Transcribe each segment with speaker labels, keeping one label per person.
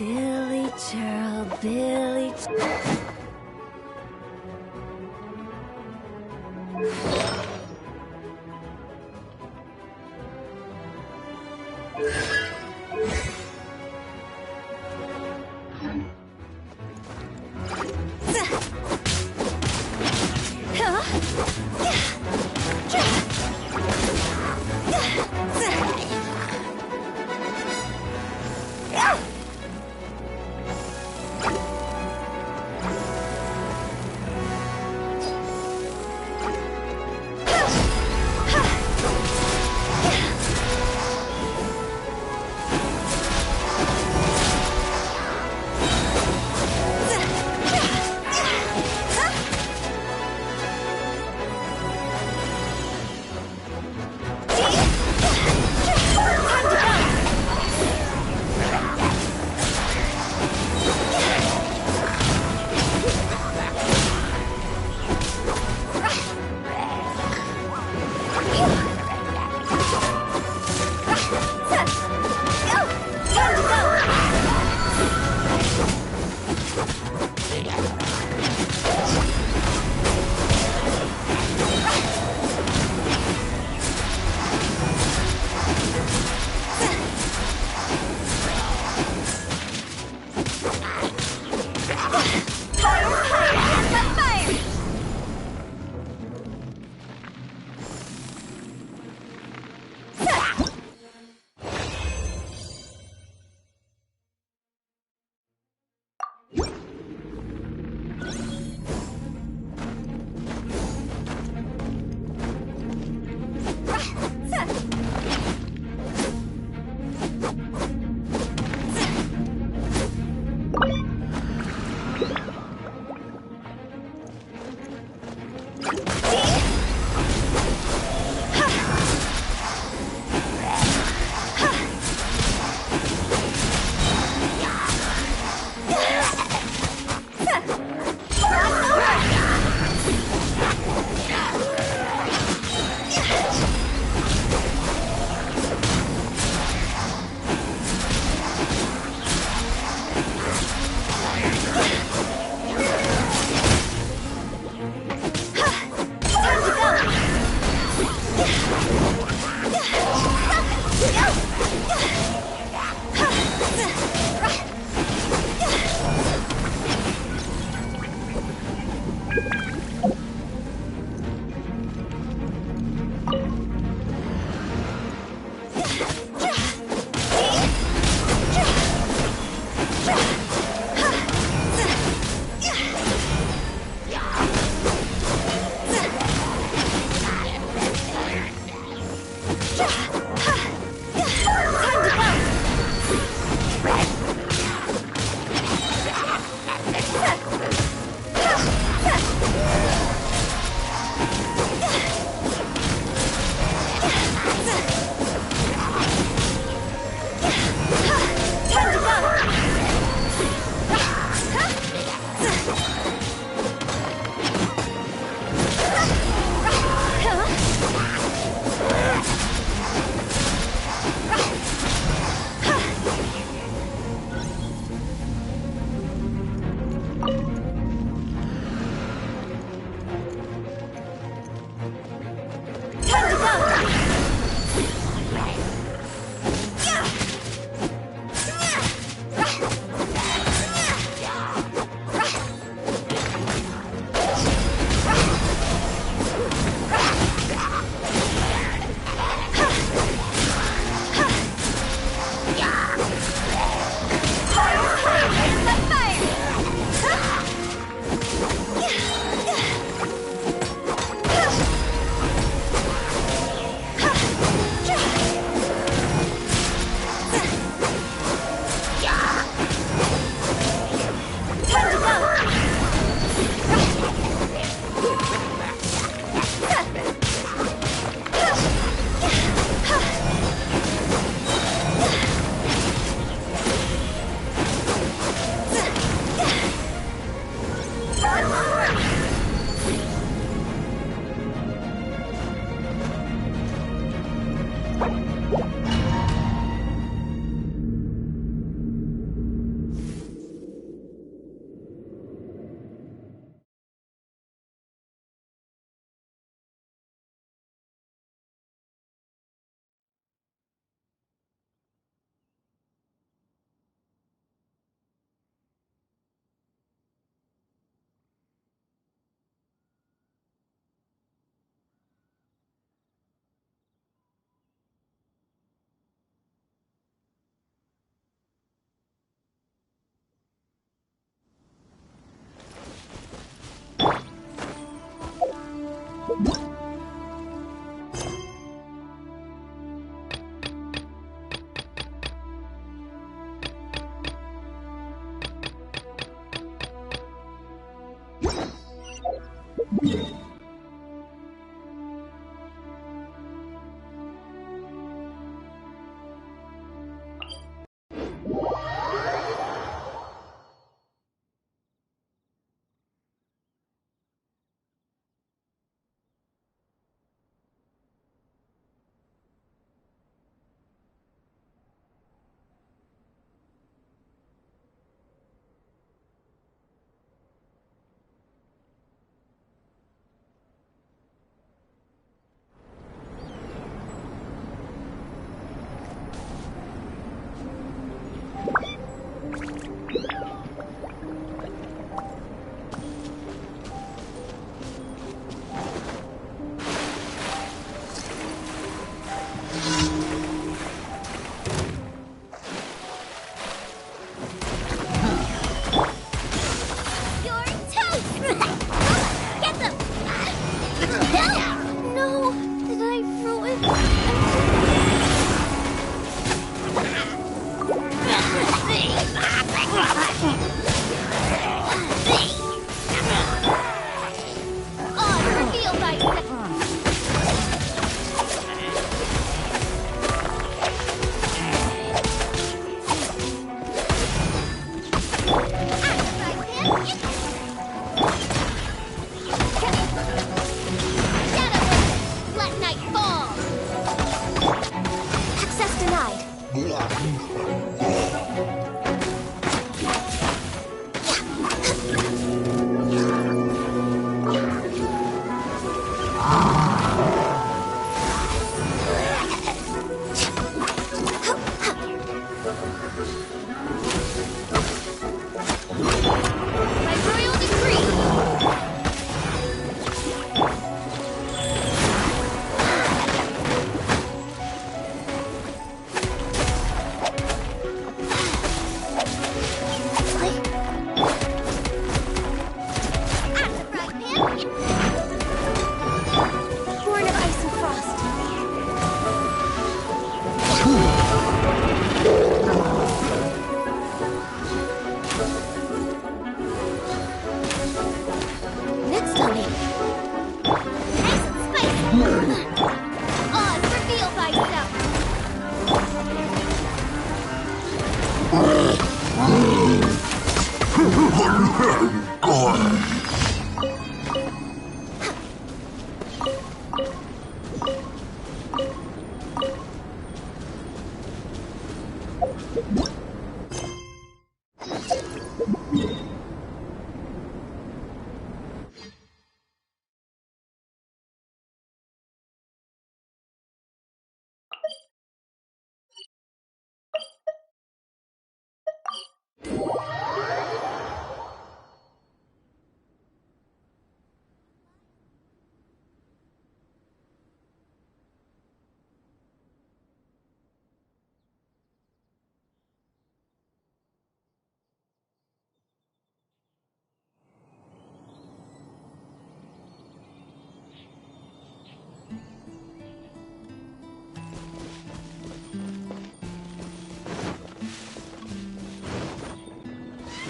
Speaker 1: Silly churl, Billy.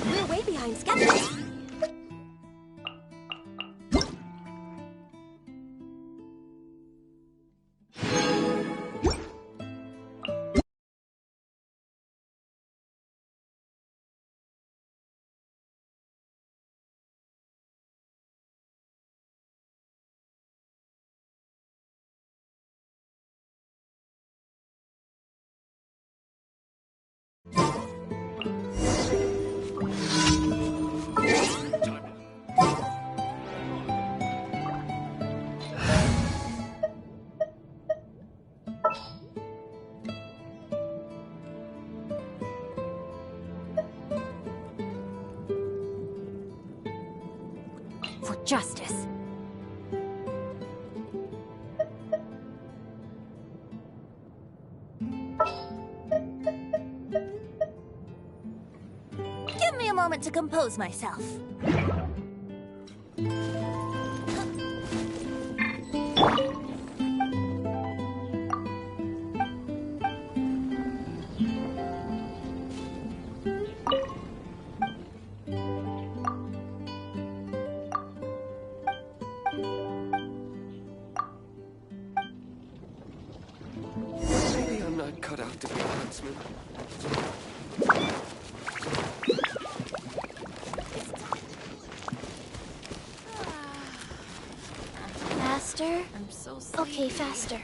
Speaker 1: We're way behind schedule. For justice. Give me a moment to compose myself.
Speaker 2: Maybe I'm not cut out to be a huntsman.
Speaker 1: Faster?
Speaker 3: I'm so sleepy.
Speaker 1: Okay, faster.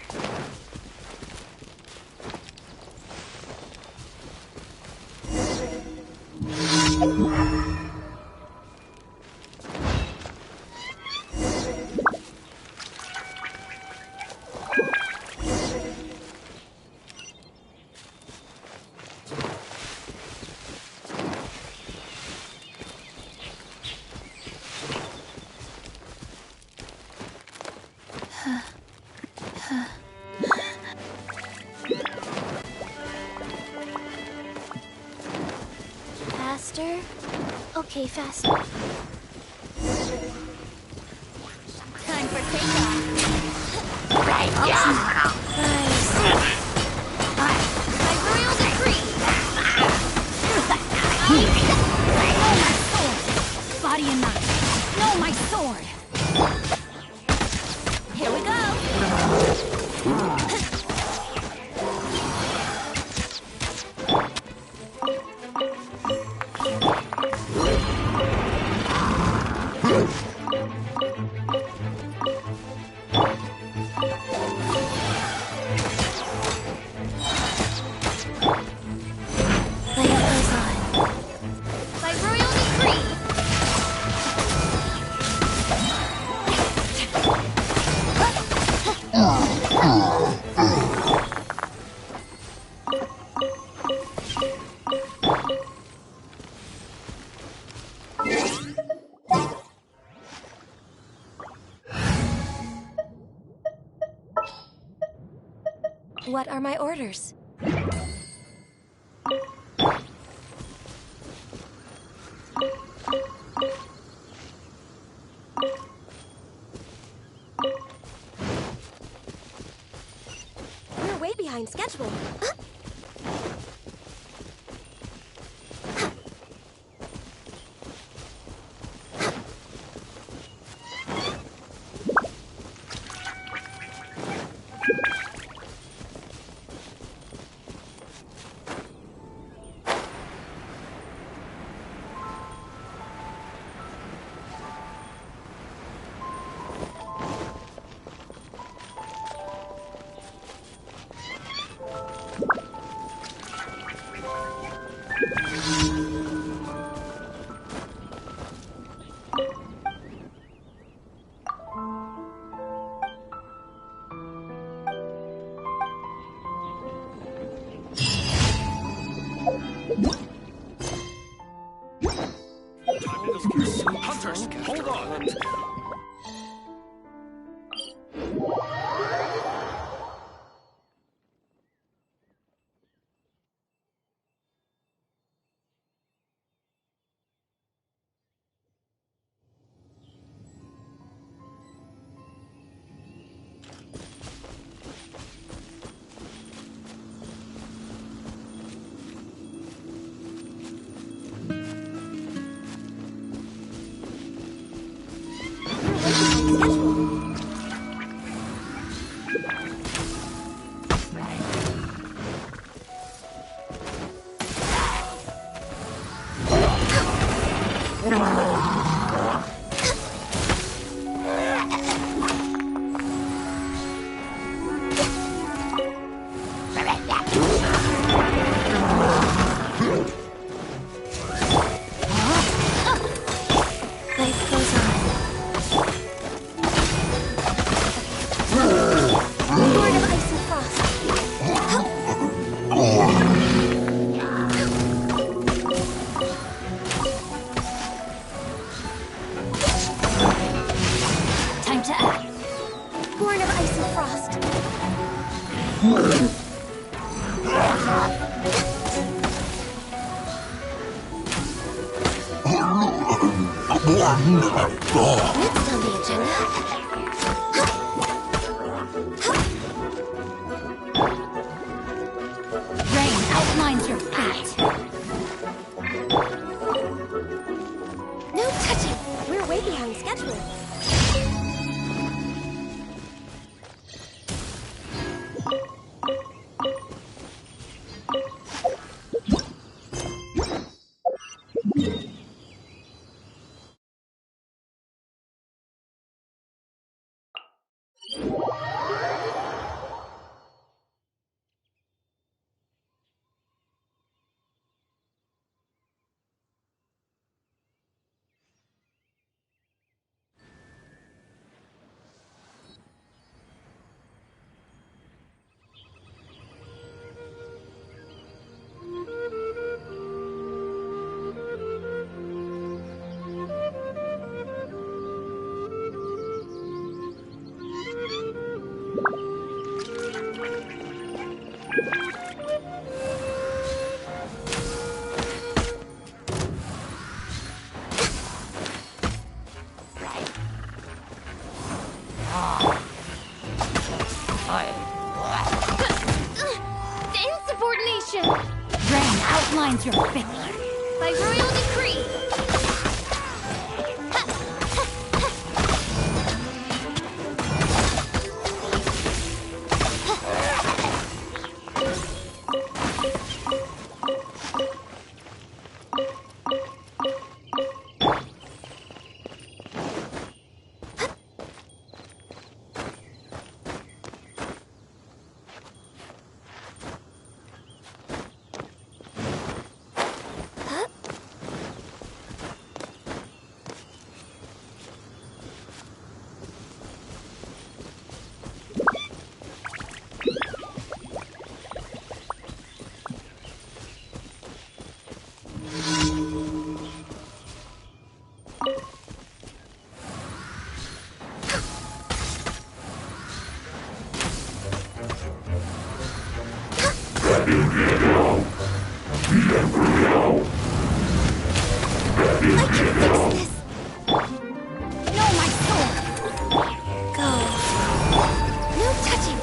Speaker 1: Faster? Okay, faster.
Speaker 3: Time for takeoff.
Speaker 1: Nice.
Speaker 3: By royal decree. Body and mind. No, my sword. Here we go.
Speaker 1: What are my orders? We're way behind schedule.
Speaker 2: Hunters, hold on!
Speaker 1: Life goes on. Lord of Ice and Frost.
Speaker 3: Time to act.
Speaker 1: Born of Ice and Frost. Next on the agenda.
Speaker 3: Rain outlines your fate.
Speaker 1: No touching. We're way behind schedule.
Speaker 3: Insubordination! Rain outlines your fate. By royal decree!
Speaker 1: I can fix this.
Speaker 3: No, my sword!
Speaker 1: Go. No touching.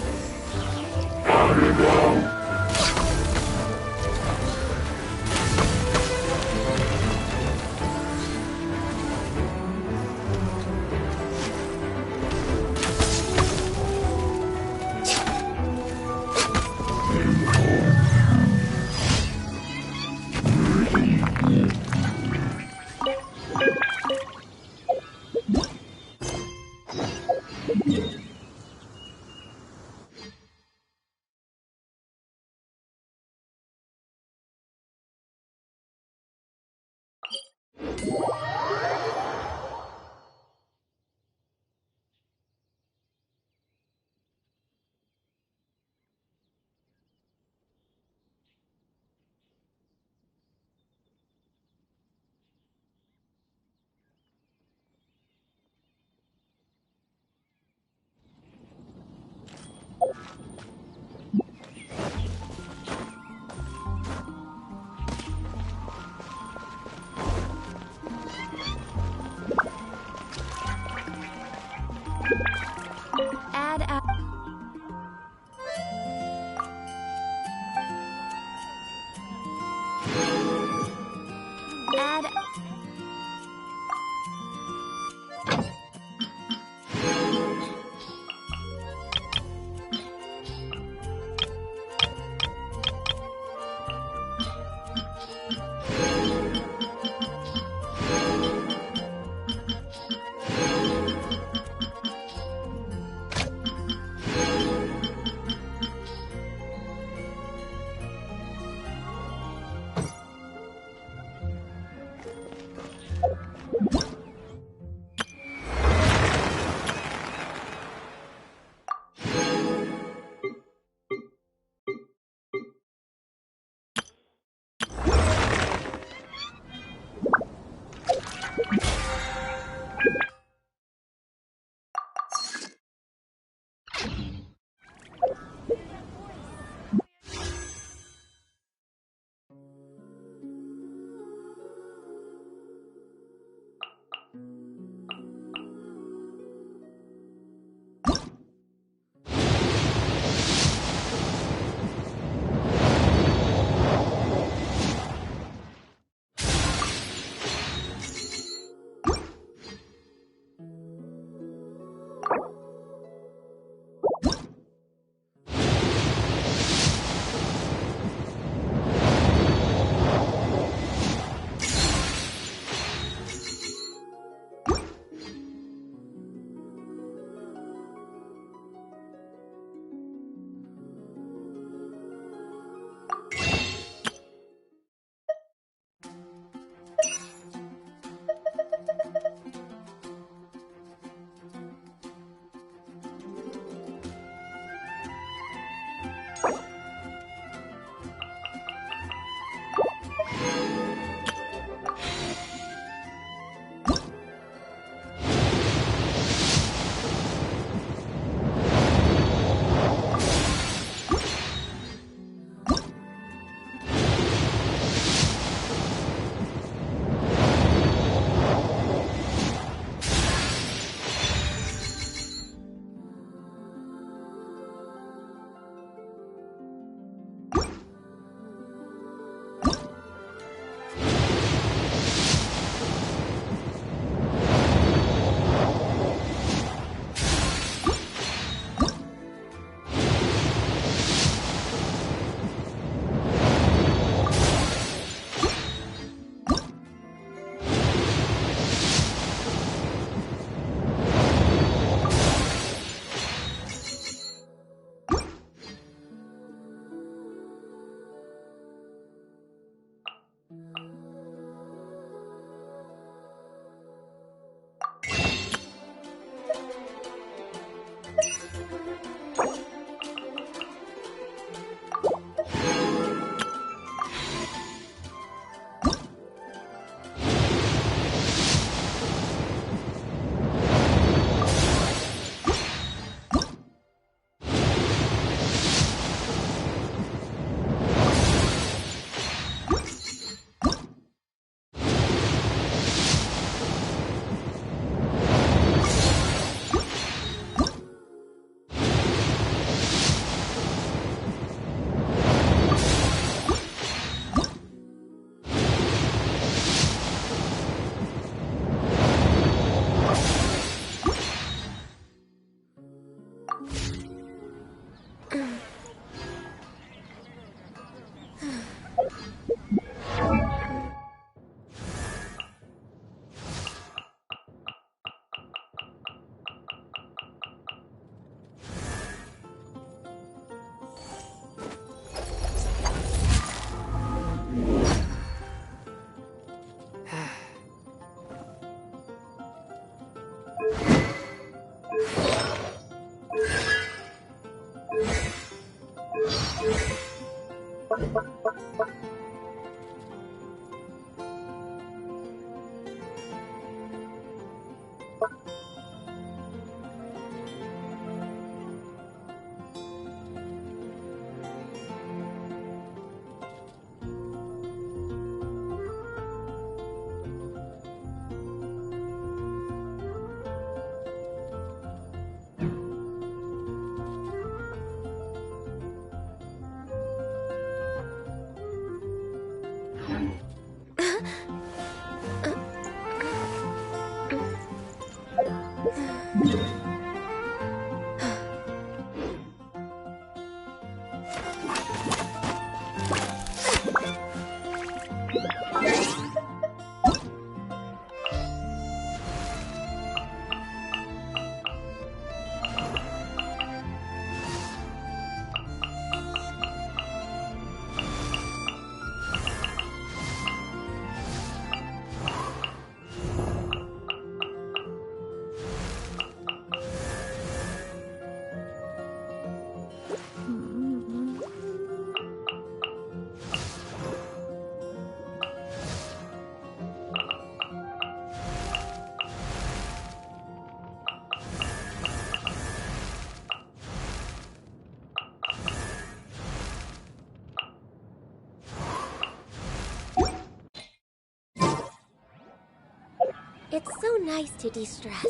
Speaker 1: It's so nice to de-stress.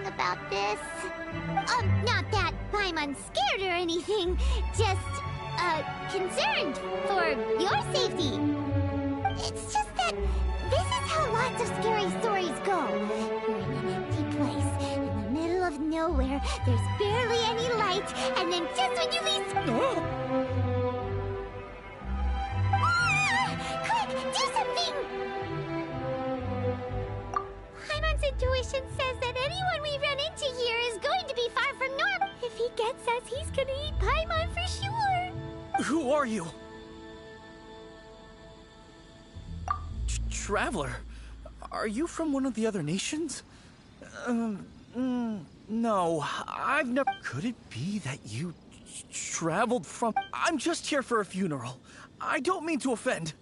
Speaker 3: About this. Not that Paimon's scared or anything, just, concerned for your safety. It's just that this is how lots of scary stories go. You're in an empty place, in the middle of nowhere, there's barely any light, and then just when you least... Quick, do something! Paimon's intuition says that anyone we run into here is going to be far from normal. If he gets us, he's gonna eat Paimon for sure.
Speaker 4: Who are you? Traveler? Are you from one of the other nations? No, I've never... Could it be that you traveled from... I'm just here for a funeral. I don't mean to offend.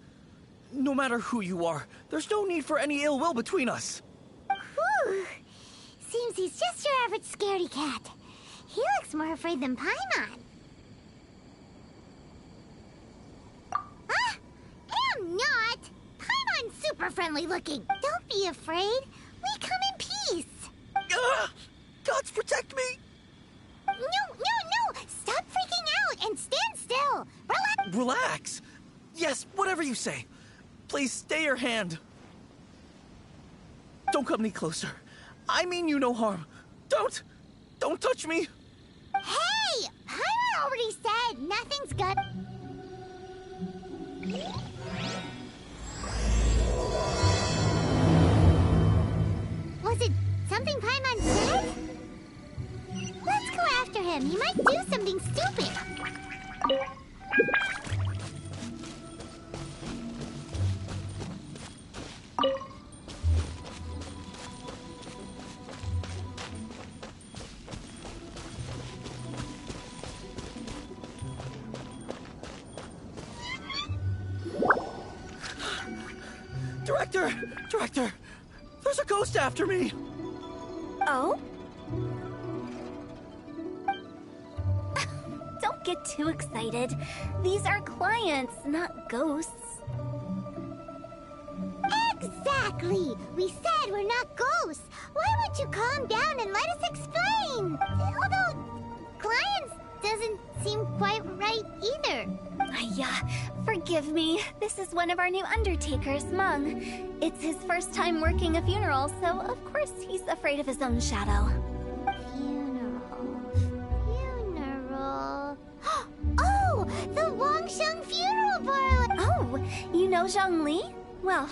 Speaker 4: No matter who you are, there's no need for any ill will between us.
Speaker 3: Whew. Seems he's just your average scaredy cat. He looks more afraid than Paimon. I'm not! Paimon's super friendly looking. Don't be afraid. We come in peace.
Speaker 4: Gods protect me!
Speaker 3: No! Stop freaking out and stand still. Relax.
Speaker 4: Relax? Yes, whatever. whatever you say. Please stay your hand. Don't come any closer. I mean you no harm. Don't touch me.
Speaker 3: Hey! Paimon already said nothing's gonna... Was it something Paimon said? Let's go after him. He might do something stupid.
Speaker 4: Director, there's a ghost after me.
Speaker 1: Oh? Don't get too excited. These are clients, not ghosts.
Speaker 3: Exactly! We said we're not ghosts. Why won't you calm down and let us explain? Although, clients doesn't seem quite right either.
Speaker 1: Forgive me. This is one of our new undertakers, Mung. It's his first time working a funeral, so of course he's afraid of his own shadow.
Speaker 3: Funeral. Oh! The Wangsheng Funeral Parlor!
Speaker 1: Oh, you know Zhongli? Well,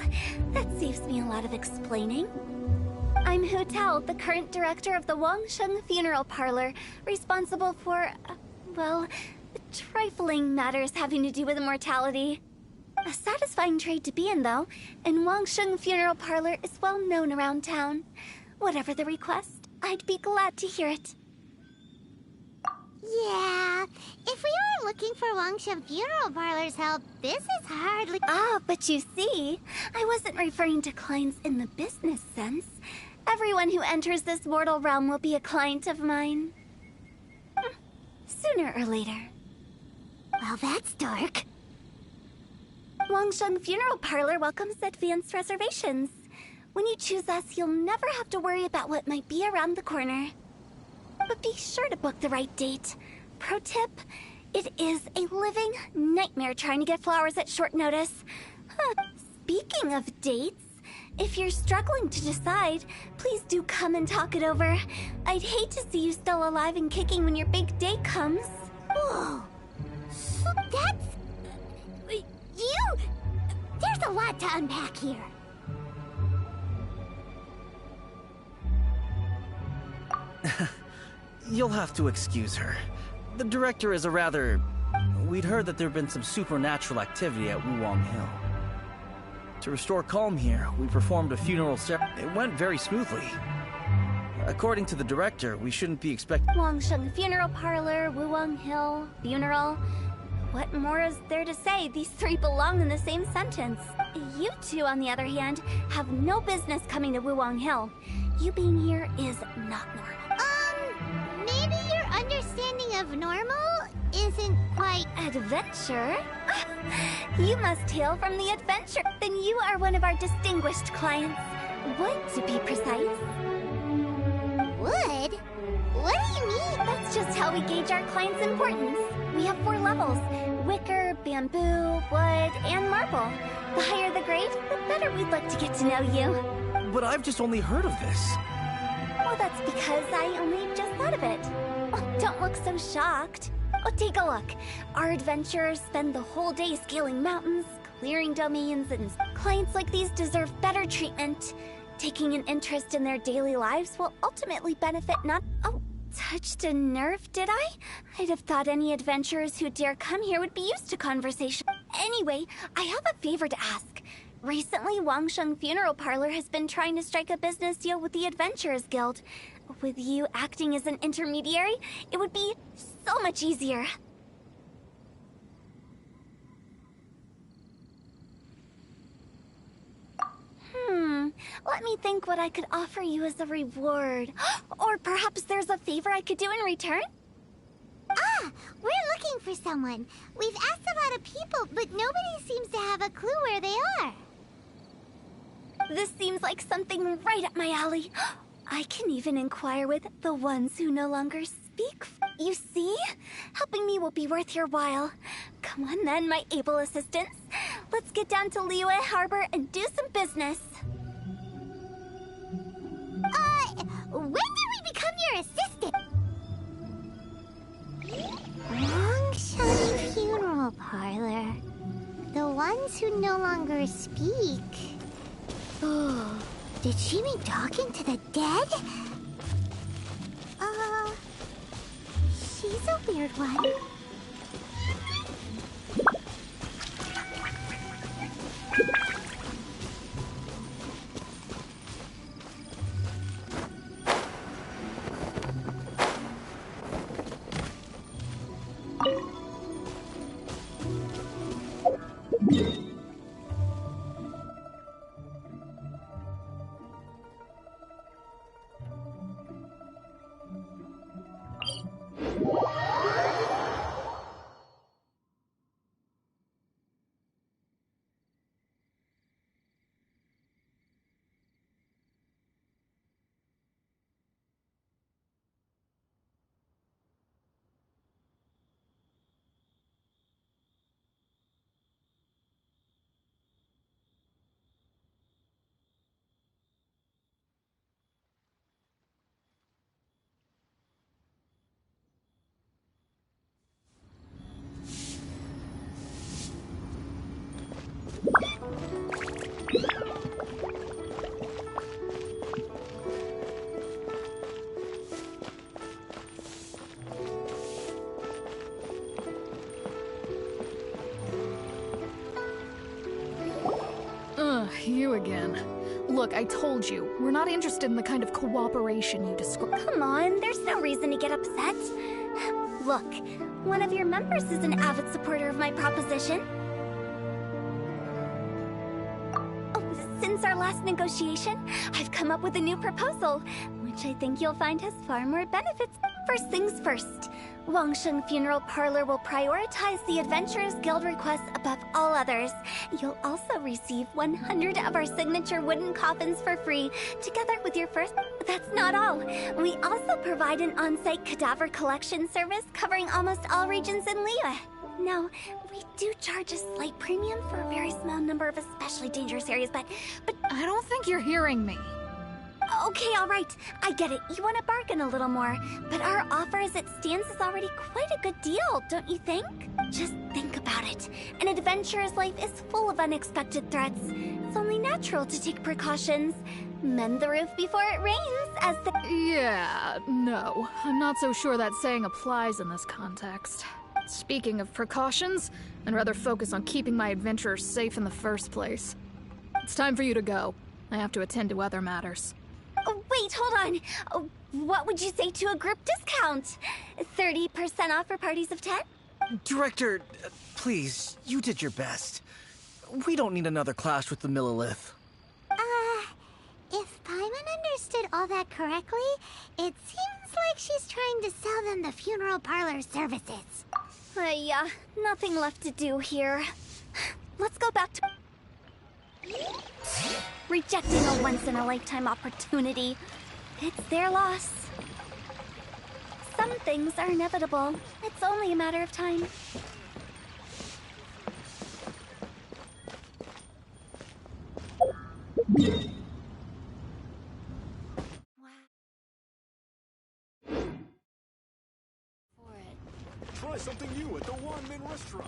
Speaker 1: that saves me a lot of explaining. I'm Hu Tao, the current director of the Wangsheng Funeral Parlor, responsible for, trifling matters having to do with immortality. A satisfying trade to be in, though, and Wangsheng Funeral Parlor is well known around town. Whatever the request, I'd be glad to hear it.
Speaker 3: Yeah, if we were looking for Wangsheng Funeral Parlor's help, this is hardly...
Speaker 1: Ah, but you see, I wasn't referring to clients in the business sense. Everyone who enters this mortal realm will be a client of mine. Sooner or later.
Speaker 3: Well, that's dark.
Speaker 1: Wangsheng Funeral Parlor welcomes advanced reservations. When you choose us, you'll never have to worry about what might be around the corner. But be sure to book the right date. Pro tip, it is a living nightmare trying to get flowers at short notice. Speaking of dates, if you're struggling to decide, please do come and talk it over. I'd hate to see you still alive and kicking when your big day comes.
Speaker 3: Whoa! So that's... There's a lot to unpack here.
Speaker 4: You'll have to excuse her. The director is a rather... We'd heard that there'd been some supernatural activity at Wuwang Hill. To restore calm here, we performed a funeral ceremony. It went very smoothly. According to the director, we shouldn't be expecting...
Speaker 1: Wangsheng Funeral Parlor, Wuwang Hill, funeral. What more is there to say? These three belong in the same sentence. You two, on the other hand, have no business coming to Wuwang Hill. You being here is not normal.
Speaker 3: Maybe your understanding of normal isn't quite...
Speaker 1: Adventure? You must hail from the adventure. Then you are one of our distinguished clients. Would, to be precise.
Speaker 3: Wood? What do you mean?
Speaker 1: That's just how we gauge our clients' importance. We have 4 levels: wicker, bamboo, wood, and marble. The higher the grade, the better we'd like to get to know you.
Speaker 4: But I've just only heard of this.
Speaker 1: Well, that's because I only just thought of it. Oh, don't look so shocked. Oh, take a look. Our adventurers spend the whole day scaling mountains, clearing domains, and clients like these deserve better treatment. Taking an interest in their daily lives will ultimately benefit not... Oh, touched a nerve, did I? I'd have thought any adventurers who dare come here would be used to conversation. Anyway, I have a favor to ask. Recently, Wangsheng Funeral Parlor has been trying to strike a business deal with the Adventurers Guild. With you acting as an intermediary, it would be so much easier. Let me think what I could offer you as a reward. Or perhaps there's a favor I could do in return?
Speaker 3: Ah! We're looking for someone. We've asked a lot of people, but nobody seems to have a clue where they are.
Speaker 1: This seems like something right up my alley. I can even inquire with the ones who no longer speak. You see? Helping me will be worth your while. Come on then, my able assistants. let's get down to Liyue Harbor and do some business.
Speaker 3: When did we become your assistant? Longshan Funeral Parlor. The ones who no longer speak. Oh, did she mean talking to the dead? She's a weird one.
Speaker 5: You again. Look, I told you, we're not interested in the kind of cooperation you describe.
Speaker 1: Come on, there's no reason to get upset. Look, one of your members is an avid supporter of my proposition. Oh, since our last negotiation, I've come up with a new proposal, which I think you'll find has far more benefits. First things first, Wangsheng Funeral Parlor will prioritize the Adventurers Guild requests above all others. You'll also receive 100 of our signature wooden coffins for free, together with your first... That's not all. We also provide an on-site cadaver collection service covering almost all regions in Liyue. Now, we do charge a slight premium for a very small number of especially dangerous areas, but...
Speaker 5: I don't think you're hearing me.
Speaker 1: Okay, all right. I get it. You want to bargain a little more. But our offer as it stands is already quite a good deal, don't you think? Just think about it. An adventurer's life is full of unexpected threats. It's only natural to take precautions. Mend the roof before it rains, as the...
Speaker 5: Yeah, no. I'm not so sure that saying applies in this context. Speaking of precautions, I'd rather focus on keeping my adventurers safe in the first place. It's time for you to go. I have to attend to other matters.
Speaker 1: Oh, wait, hold on. Oh, what would you say to a group discount? 30% off for parties of 10?
Speaker 4: Director, please, you did your best. We don't need another clash with the Millilith.
Speaker 3: If Paimon understood all that correctly, it seems like she's trying to sell them the funeral parlor services.
Speaker 1: Yeah, nothing left to do here. Let's go back to... Rejecting a once-in-a-lifetime opportunity. It's their loss. Some things are inevitable. It's only a matter of time.
Speaker 6: Try something new at the One-Min restaurant.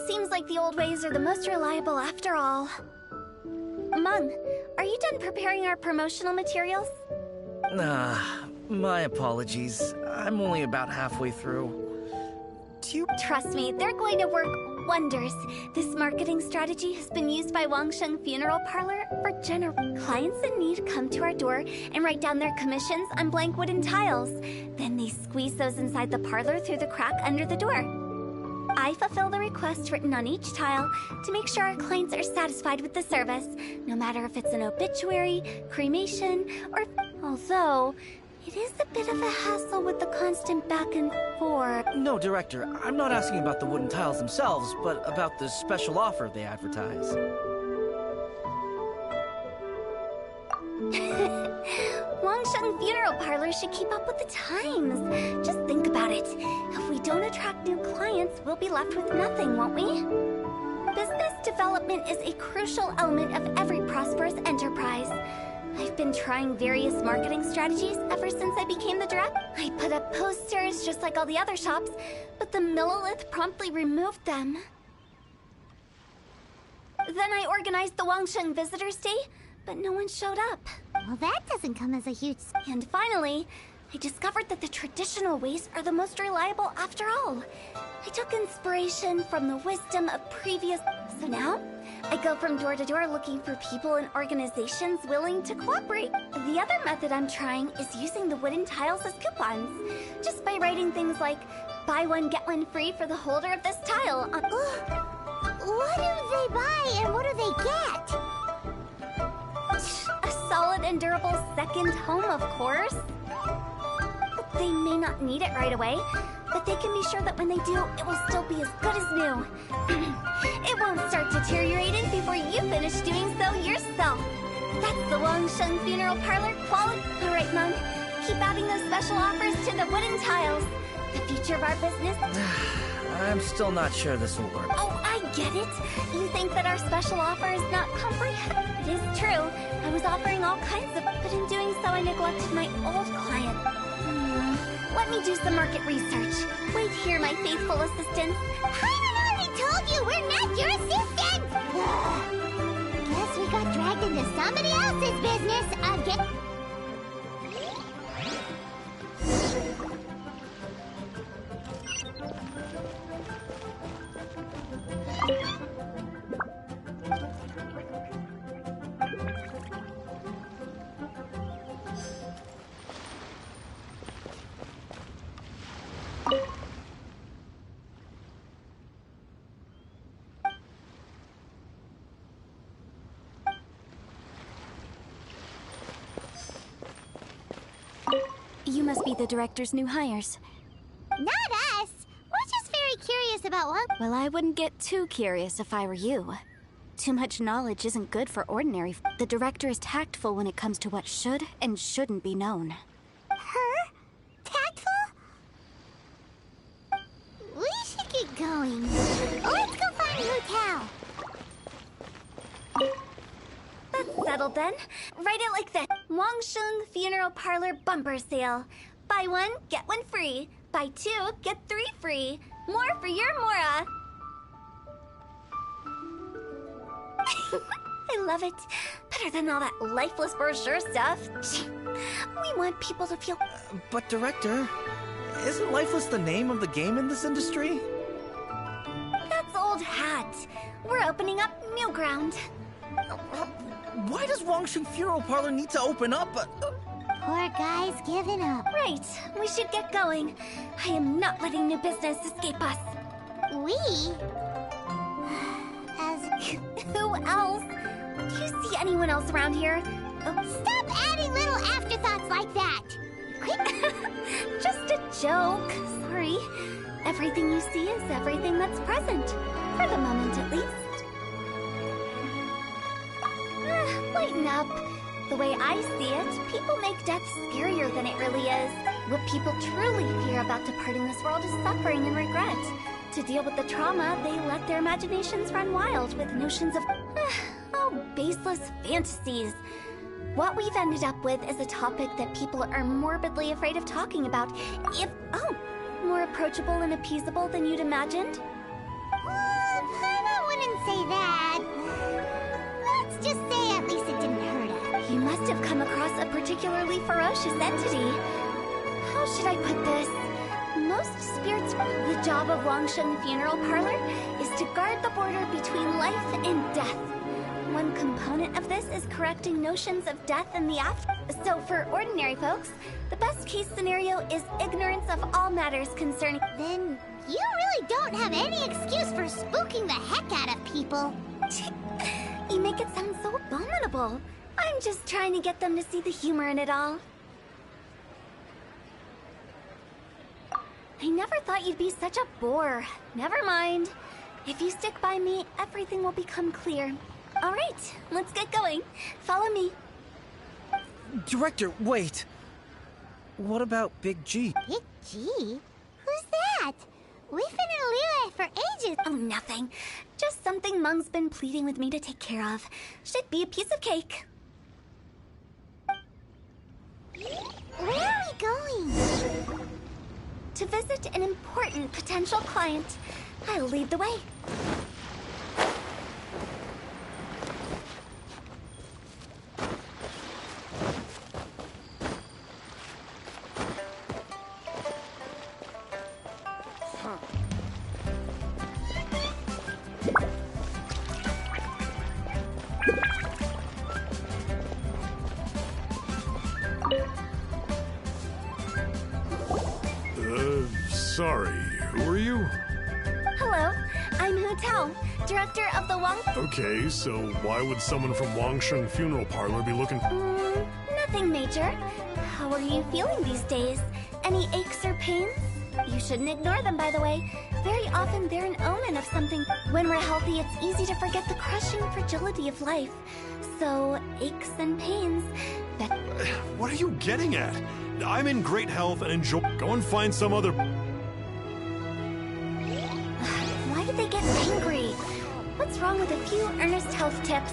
Speaker 1: Seems like the old ways are the most reliable after all. Mung, are you done preparing our promotional materials?
Speaker 4: My apologies. I'm only about halfway through. Do you...
Speaker 1: Trust me, they're going to work wonders. This marketing strategy has been used by Wangsheng Funeral Parlor for generations. Clients in need come to our door and write down their commissions on blank wooden tiles. Then they squeeze those inside the parlor through the crack under the door. I fulfill the requests written on each tile to make sure our clients are satisfied with the service, no matter if it's an obituary, cremation, or... Although, it is a bit of a hassle with the constant back and forth.
Speaker 4: No, Director, I'm not asking about the wooden tiles themselves, but about the special offer they advertise.
Speaker 1: Wangsheng Funeral Parlor should keep up with the times. Just think about it. If we don't attract new clients, we'll be left with nothing, won't we? Business development is a crucial element of every prosperous enterprise. I've been trying various marketing strategies ever since I became the director. I put up posters just like all the other shops, but the Millilith promptly removed them. Then I organized the Wangsheng Visitors Day, but no one showed up.
Speaker 3: Well, that doesn't come as a huge...
Speaker 1: And finally, I discovered that the traditional ways are the most reliable after all. I took inspiration from the wisdom of previous... So now, I go from door to door looking for people and organizations willing to cooperate. The other method I'm trying is using the wooden tiles as coupons. Just by writing things like, buy one, get one free for the holder of this tile.
Speaker 3: What do they buy and what do they get?
Speaker 1: A solid and durable second home, of course. They may not need it right away, but they can be sure that when they do, it will still be as good as new. It won't start deteriorating before you finish doing so yourself. That's the Wangsheng Funeral Parlor quality. All right, Mom. Keep adding those special offers to the wooden tiles. The future of our business...
Speaker 4: I'm still not sure this will work.
Speaker 1: Oh, I get it. You think that our special offer is not comprehensive. It is true. I was offering all kinds of... But in doing so, I neglected my old client. Let me do some market research. Wait here, my faithful assistant.
Speaker 3: Hyman already told you we're not your assistants! Guess we got dragged into somebody else's business again.
Speaker 1: You must be the director's new hires.
Speaker 3: Not us! We're just very curious about what...
Speaker 1: Well, I wouldn't get too curious if I were you. Too much knowledge isn't good for ordinary... The director is tactful when it comes to what should and shouldn't be known.
Speaker 3: Her? Tactful? We should get going. Let's go find a hotel.
Speaker 1: That's settled then. Write it like this. Wangsheng Funeral Parlor Bumper Sale. Buy one, get one free. Buy two, get three free. More for your Mora. I love it. Better than all that lifeless brochure stuff. We want people to feel...
Speaker 4: But Director, isn't Lifeless the name of the game in this industry?
Speaker 1: That's old hat. We're opening up new ground.
Speaker 4: Why does Wangsheng Funeral Parlor need to open up?
Speaker 3: Poor guy's giving up.
Speaker 1: Right. We should get going. I am not letting new business escape us.
Speaker 3: We? As...
Speaker 1: Who else? Do you see anyone else around here?
Speaker 3: Stop adding little afterthoughts like that!
Speaker 1: Just a joke. Sorry. Everything you see is everything that's present. For the moment, at least. Lighten up. The way I see it, people make death scarier than it really is. What people truly fear about departing this world is suffering and regret. To deal with the trauma, they let their imaginations run wild with notions of... baseless fantasies. What we've ended up with is a topic that people are morbidly afraid of talking about. More approachable and appeasable than you'd imagined?
Speaker 3: I wouldn't say that. Let's just say at least it didn't hurt us.
Speaker 1: You must have come across a particularly ferocious entity. How should I put this? most spirits, the job of Wangshen Funeral Parlor is to guard the border between life and death. One component of this is correcting notions of death and the after. So for ordinary folks, the best case scenario is ignorance of all matters concerning.
Speaker 3: Then you really don't have any excuse for spooking the heck out of people.
Speaker 1: You make it sound so abominable. I'm just trying to get them to see the humor in it all. I never thought you'd be such a bore. Never mind. If you stick by me, everything will become clear. All right, let's get going. Follow me.
Speaker 4: Director, wait. What about Big G?
Speaker 3: Big G? Who's that? We've been in Liyue for ages.
Speaker 1: Oh, nothing. Just something Mung's been pleading with me to take care of. Should be a piece of cake.
Speaker 3: Where are we going?
Speaker 1: To visit an important potential client. I'll lead the way.
Speaker 6: Sorry, who are you?
Speaker 1: Hello, I'm Hu Tao, director of the Wang...
Speaker 6: Okay, so why would someone from Wangshen Funeral Parlor be looking...
Speaker 1: Nothing major. How are you feeling these days? Any aches or pains? You shouldn't ignore them, by the way. Very often they're an omen of something. When we're healthy, it's easy to forget the crushing fragility of life. So, aches and pains...
Speaker 6: What are you getting at? I'm in great health and enjoy... Go and find some other...
Speaker 1: Why did they get angry? What's wrong with a few earnest health tips?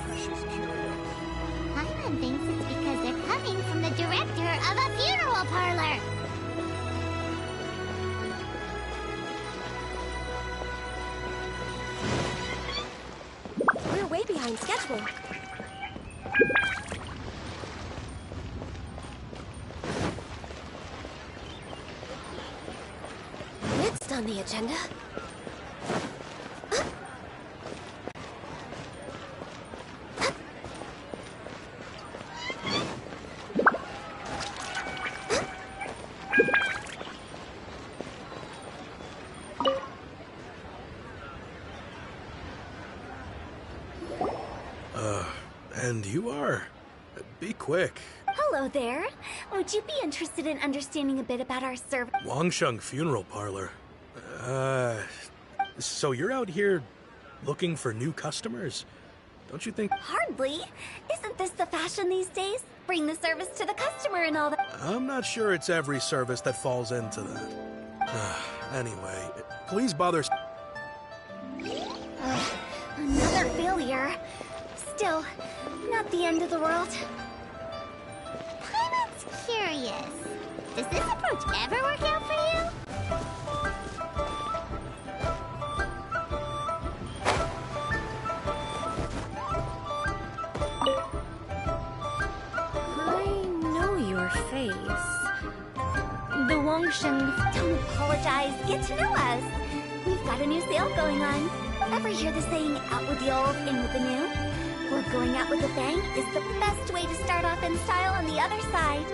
Speaker 3: Paimon thinks it's because they're coming from the director of a funeral parlor.
Speaker 1: We're way behind schedule. Next on the agenda.
Speaker 7: And you are? Be quick.
Speaker 1: Hello there. Would you be interested in understanding a bit about our service?
Speaker 7: Wangshen Funeral Parlor. So you're out here looking for new customers? Don't you think...
Speaker 1: Hardly. Isn't this the fashion these days? Bring the service to the customer and all that.
Speaker 7: I'm not sure it's every service that falls into that. Anyway, please bother...
Speaker 1: Another failure. Still, not the end of the world.
Speaker 3: Paimon's curious. Does this approach ever work out for you?
Speaker 1: I know your face. The Wangshen... Don't apologize. Get to know us. We've got a new sale going on. Ever hear the saying, out with the old, in with the new? Well, going out with a bang is the best way to start off in style on the other side.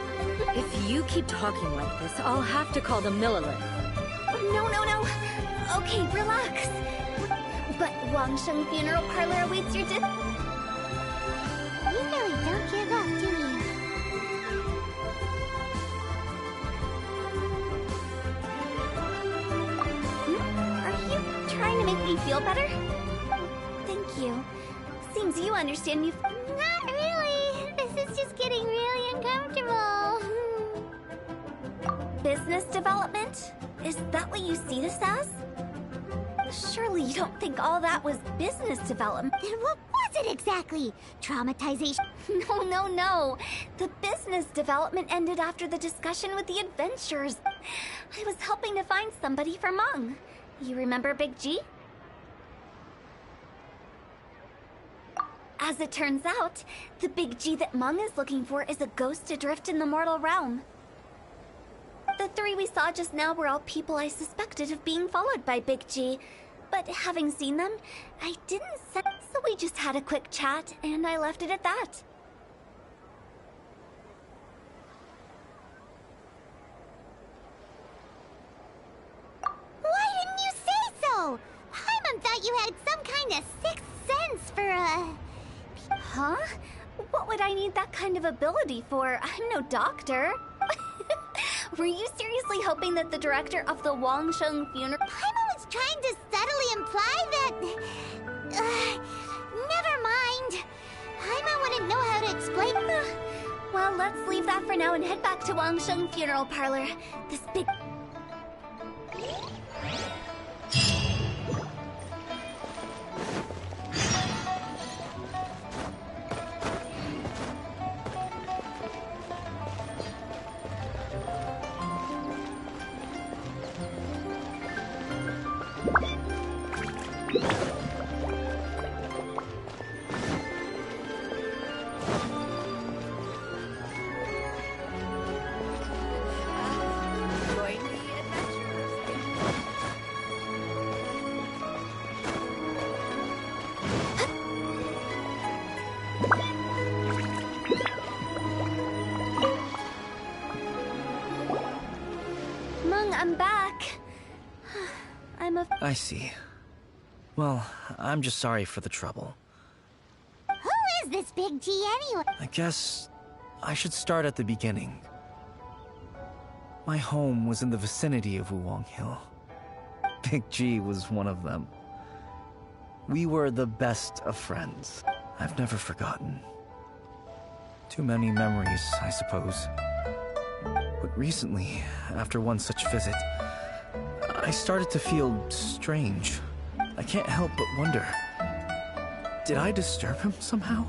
Speaker 8: If you keep talking like this, I'll have to call the Millilith.
Speaker 1: No. Okay, relax. But Wangshen Funeral Parlor awaits your
Speaker 3: You really don't give up, do you?
Speaker 1: Are you trying to make me feel better? Thank you. Seems you understand me.
Speaker 3: Not really. This is just getting really uncomfortable.
Speaker 1: Business development? Is that what you see this as? Surely you don't think all that was business development.
Speaker 3: Then what was it exactly? Traumatization?
Speaker 1: No. The business development ended after the discussion with the adventurers. I was helping to find somebody for Mung. You remember Big G? As it turns out, the Big G that Mung is looking for is a ghost adrift in the mortal realm. The three we saw just now were all people I suspected of being followed by Big G. But having seen them, I didn't sense, so we just had a quick chat, and I left it at that.
Speaker 3: Why didn't you say so? Paimon thought you had some kind of sixth sense for,
Speaker 1: Huh? What would I need that kind of ability for? I'm no doctor. Were you seriously hoping that the director of the Wangsheng funeral...
Speaker 3: Paimon was trying to subtly imply that... never mind. Paimon wouldn't know how to explain...
Speaker 1: Well, let's leave that for now and head back to Wangsheng Funeral Parlor. This big... I'm back.
Speaker 4: I see. Well, I'm just sorry for the trouble.
Speaker 3: Who is this Big G anyway?
Speaker 4: I guess I should start at the beginning. My home was in the vicinity of Wuwang Hill. Big G was one of them. We were the best of friends. I've never forgotten. Too many memories, I suppose. But recently, after one such visit, I started to feel strange. I can't help but wonder, did I disturb him somehow?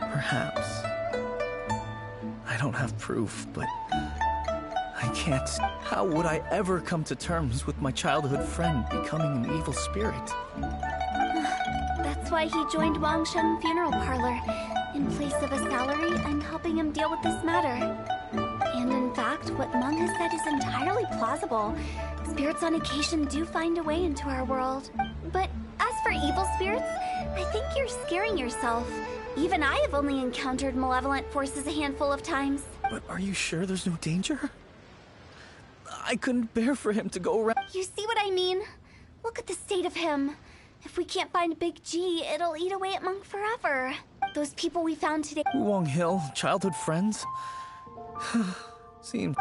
Speaker 4: Perhaps. I don't have proof, but I can't. How would I ever come to terms with my childhood friend becoming an evil spirit?
Speaker 1: That's why he joined Wangsheng Funeral Parlor. In place of a salary, I'm helping him deal with this matter. And in fact, what Meng has said is entirely plausible. Spirits on occasion do find a way into our world. But as for evil spirits, I think you're scaring yourself. Even I have only encountered malevolent forces a handful of times.
Speaker 4: But are you sure there's no danger? I couldn't bear for him to go around.
Speaker 1: You see what I mean? Look at the state of him. If we can't find Big G, it'll eat away at Meng forever. Those people we found today...
Speaker 4: Wuwang Hill, childhood friends? Seems...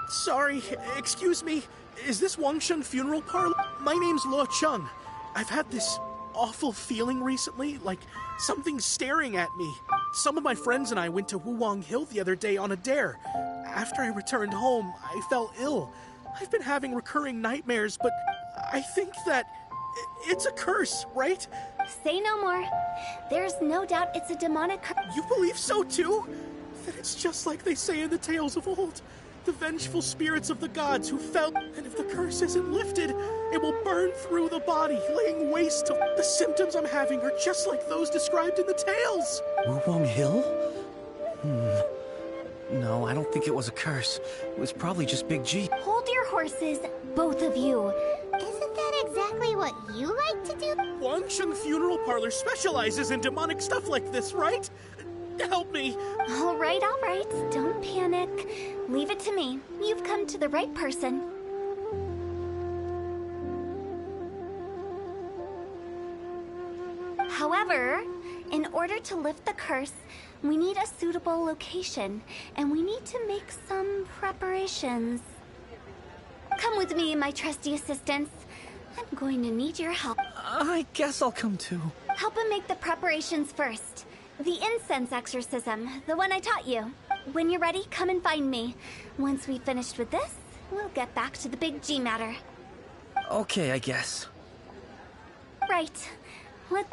Speaker 7: Sorry, excuse me. Is this Wangsheng Funeral Parlor? My name's Luo Chung. I've had this awful feeling recently, like something's staring at me. Some of my friends and I went to Wuwang Hill the other day on a dare. After I returned home, I fell ill. I've been having recurring nightmares, but I think that it's a curse, right?
Speaker 1: Say no more. There's no doubt it's a demonic curse.
Speaker 7: You believe so too? That it's just like they say in the tales of old. The vengeful spirits of the gods who fell, and if the curse isn't lifted, it will burn through the body, laying waste to... The symptoms I'm having are just like those described in the tales.
Speaker 4: Wuwang Hill? No, I don't think it was a curse. It was probably just Big G.
Speaker 1: Hold your horses, both of you.
Speaker 3: Isn't that exactly what you like to do?
Speaker 7: Wangsheng Funeral Parlor specializes in demonic stuff like this, right? Help me.
Speaker 1: All right. Don't panic. Leave it to me. You've come to the right person. However, in order to lift the curse, we need a suitable location, and we need to make some preparations. Come with me, my trusty assistants. I'm going to need your help.
Speaker 4: I guess I'll come too.
Speaker 1: Help him make the preparations first. The incense exorcism, the one I taught you. When you're ready, come and find me. Once we've finished with this, we'll get back to the Big G matter.
Speaker 4: Okay, I guess.
Speaker 1: Right. Let's...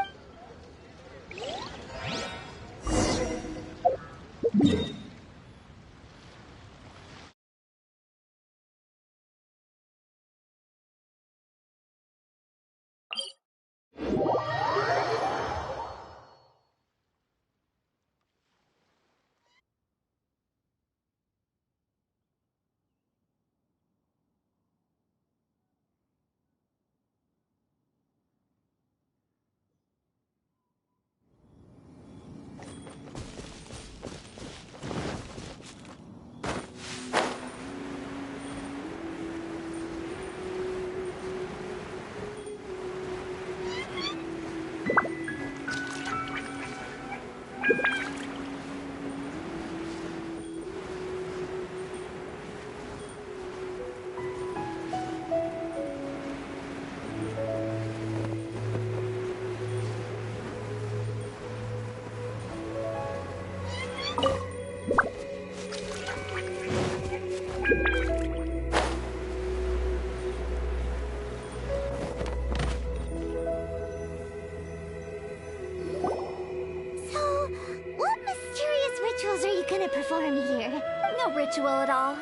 Speaker 1: ritual at all.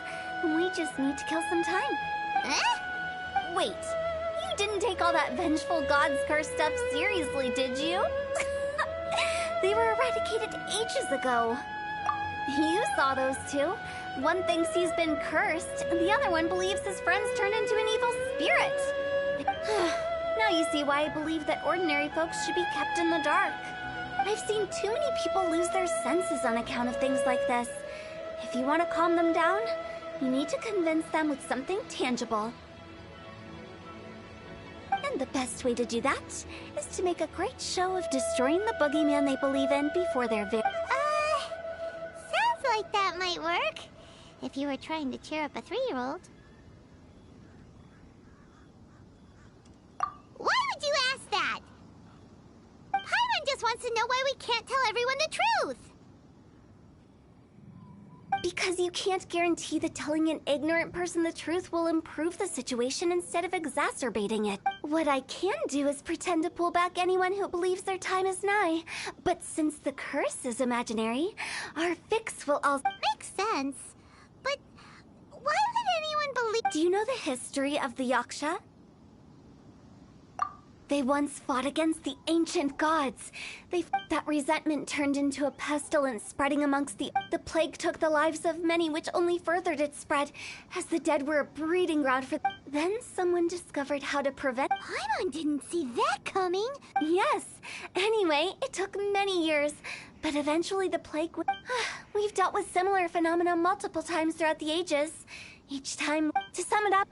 Speaker 1: We just need to kill some time. Wait, you didn't take all that vengeful God's curse stuff seriously, did you? They were eradicated ages ago. You saw those two. One thinks he's been cursed, and the other one believes his friends turned into an evil spirit. Now you see why I believe that ordinary folks should be kept in the dark. I've seen too many people lose their senses on account of things like this. If you want to calm them down, you need to convince them with something tangible. And the best way to do that is to make a great show of destroying the boogeyman they believe in before their
Speaker 3: sounds like that might work. If you were trying to cheer up a 3-year-old. Why would you ask that? Paimon just wants to know why we can't tell everyone the truth.
Speaker 1: Because you can't guarantee that telling an ignorant person the truth will improve the situation instead of exacerbating it. What I can do is pretend to pull back anyone who believes their time is nigh. But since the curse is imaginary, our fix will also...
Speaker 3: Makes sense. But why would anyone believe...
Speaker 1: Do you know the history of the Yaksha? They once fought against the ancient gods. That resentment turned into a pestilence spreading amongst the plague took the lives of many, which only furthered its spread, as the dead were a breeding ground for... Then someone discovered how to prevent...
Speaker 3: Paimon didn't see that coming.
Speaker 1: Yes. Anyway, it took many years, but eventually the plague... We've dealt with similar phenomena multiple times throughout the ages. Each time, to sum it up,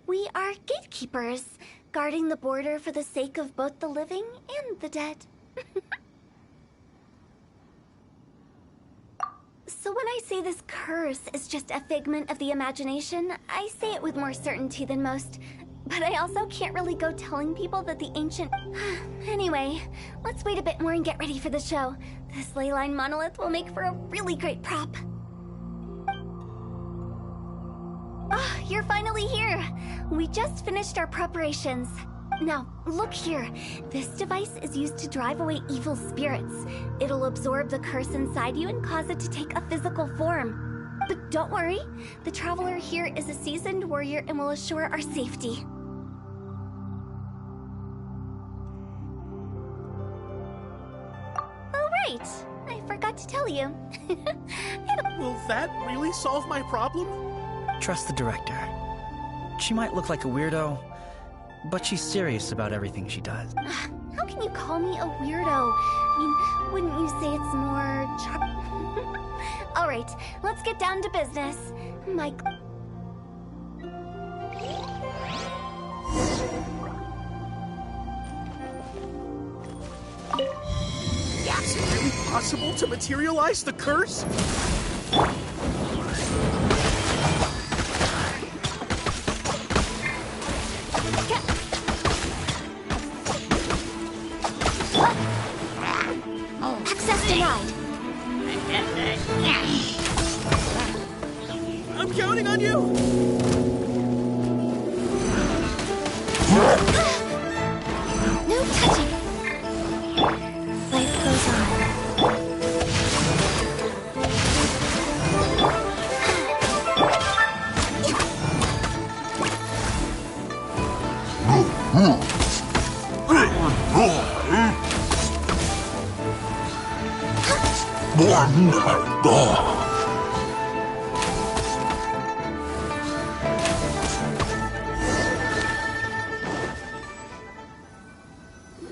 Speaker 1: we are gatekeepers, guarding the border for the sake of both the living and the dead. So when I say this curse is just a figment of the imagination, I say it with more certainty than most. But I also can't really go telling people that the ancient... Anyway, let's wait a bit more and get ready for the show. This leyline monolith will make for a really great prop. Ah, you're finally here! We just finished our preparations. Now, look here. This device is used to drive away evil spirits. It'll absorb the curse inside you and cause it to take a physical form. But don't worry, the traveler here is a seasoned warrior and will assure our safety. Oh, right! I forgot to tell you.
Speaker 7: Will that really solve my problem?
Speaker 4: Trust the director. She might look like a weirdo, but she's serious about everything she does.
Speaker 1: How can you call me a weirdo? I mean, wouldn't you say it's more All right, let's get down to business. Mike.
Speaker 7: Is it really possible to materialize the curse?
Speaker 1: Access denied.
Speaker 7: I'm counting on you!
Speaker 1: No touching. Life goes on.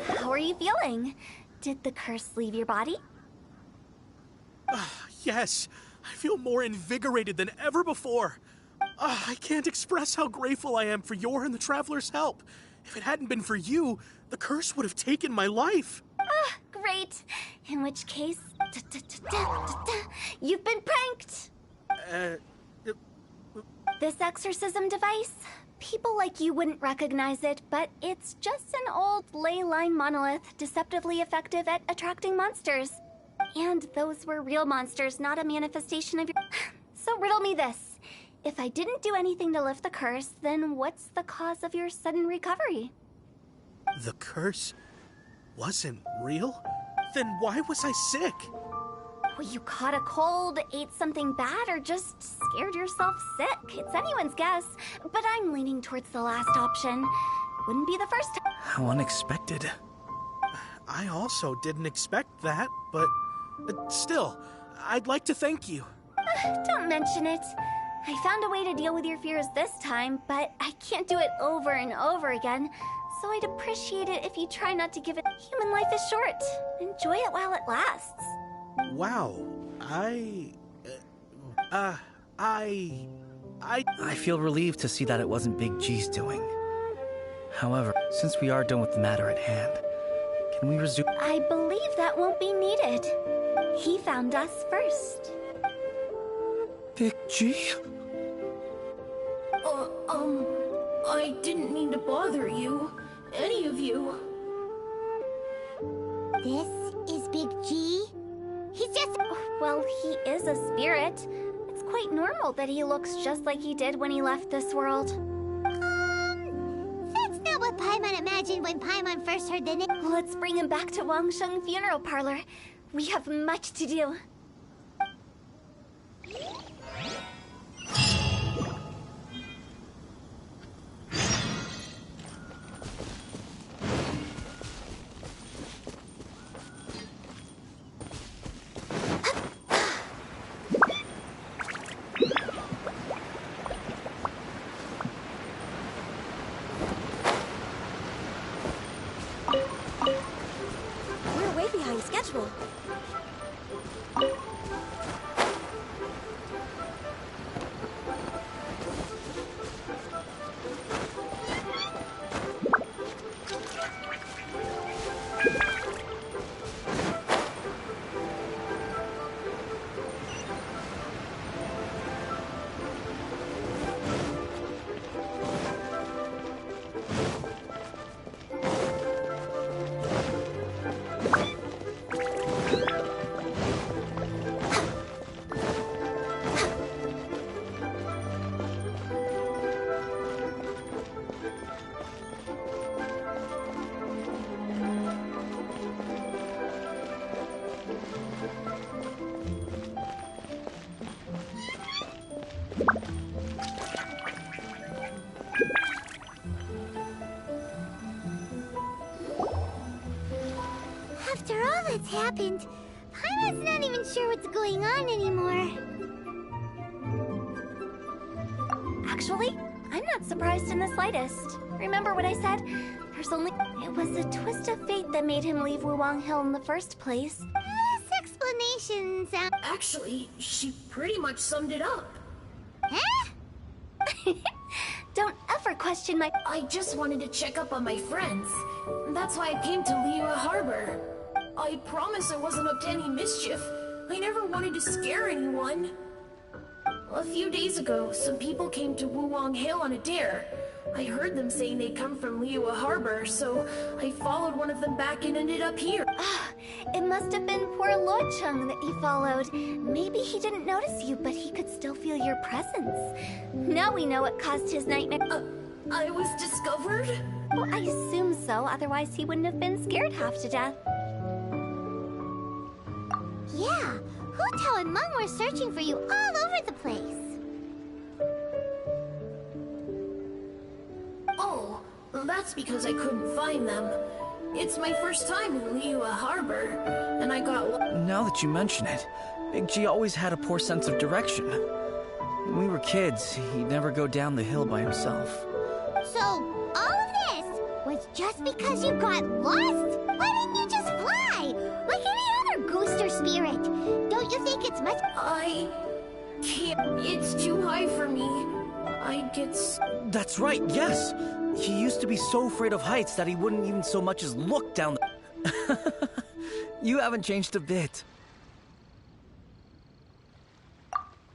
Speaker 1: How are you feeling? Did the curse leave your body?
Speaker 7: Yes, I feel more invigorated than ever before. I can't express how grateful I am for your and the Traveler's help. If it hadn't been for you, the curse would have taken my life.
Speaker 1: Great. In which case, you've been pranked. This exorcism device, people like you wouldn't recognize it, but it's just an old ley line monolith deceptively effective at attracting monsters. And those were real monsters, not a manifestation of your... So riddle me this. If I didn't do anything to lift the curse, then what's the cause of your sudden recovery?
Speaker 7: The curse wasn't real? Then why was I sick?
Speaker 1: Well, you caught a cold, ate something bad, or just scared yourself sick. It's anyone's guess, but I'm leaning towards the last option. Wouldn't be the first time.
Speaker 4: How unexpected.
Speaker 7: I also didn't expect that, but still, I'd like to thank you.
Speaker 1: Don't mention it. I found a way to deal with your fears this time, but I can't do it over and over again. So I'd appreciate it if you try not to give it. Human life is short. Enjoy it while it lasts.
Speaker 7: Wow,
Speaker 4: I feel relieved to see that it wasn't Big G's doing. However, since we are done with the matter at hand, can we resume?
Speaker 1: I believe that won't be needed. He found us first.
Speaker 4: Big G?
Speaker 9: I didn't mean to bother you. Any of you.
Speaker 3: This is Big G? He's just...
Speaker 1: Well, he is a spirit. It's quite normal that he looks just like he did when he left this world.
Speaker 3: That's not what Paimon imagined when Paimon first heard the name.
Speaker 1: Let's bring him back to Wangsheng Funeral Parlor. We have much to do.
Speaker 10: We're way behind schedule.
Speaker 3: After all that's happened, Paimon's not even sure what's going on anymore.
Speaker 1: Actually, I'm not surprised in the slightest. Remember what I said? There's only... It was a twist of fate that made him leave Wuwang Hill in the first place.
Speaker 3: This explanation sounds...
Speaker 9: Actually, she pretty much summed it up.
Speaker 3: Huh?
Speaker 1: Don't ever question my...
Speaker 9: I just wanted to check up on my friends. That's why I came to Liyue Harbor. I promise I wasn't up to any mischief. I never wanted to scare anyone. A few days ago, some people came to Wuwang Hill on a dare. I heard them saying they'd come from Liyue Harbor, so I followed one of them back and ended up here.
Speaker 1: It must have been poor Luocheng that you followed. Maybe he didn't notice you, but he could still feel your presence. Now we know what caused his nightmare.
Speaker 9: I was discovered?
Speaker 1: Well, I assume so, otherwise he wouldn't have been scared half to death.
Speaker 3: Yeah, Hu Tao and Meng were searching for you all over the place.
Speaker 9: Oh, that's because I couldn't find them. It's my first time in Liyue Harbor, and I got...
Speaker 4: Now that you mention it, Big G always had a poor sense of direction. When we were kids, he'd never go down the hill by himself.
Speaker 3: So, all of this was just because you got lost? Why didn't you just fly? Like any other ghost or spirit? Don't you think it's much...
Speaker 9: I can't. It's too high for me. I'd get...
Speaker 4: That's right, yes! He used to be so afraid of heights that he wouldn't even so much as look down the... You haven't changed a bit.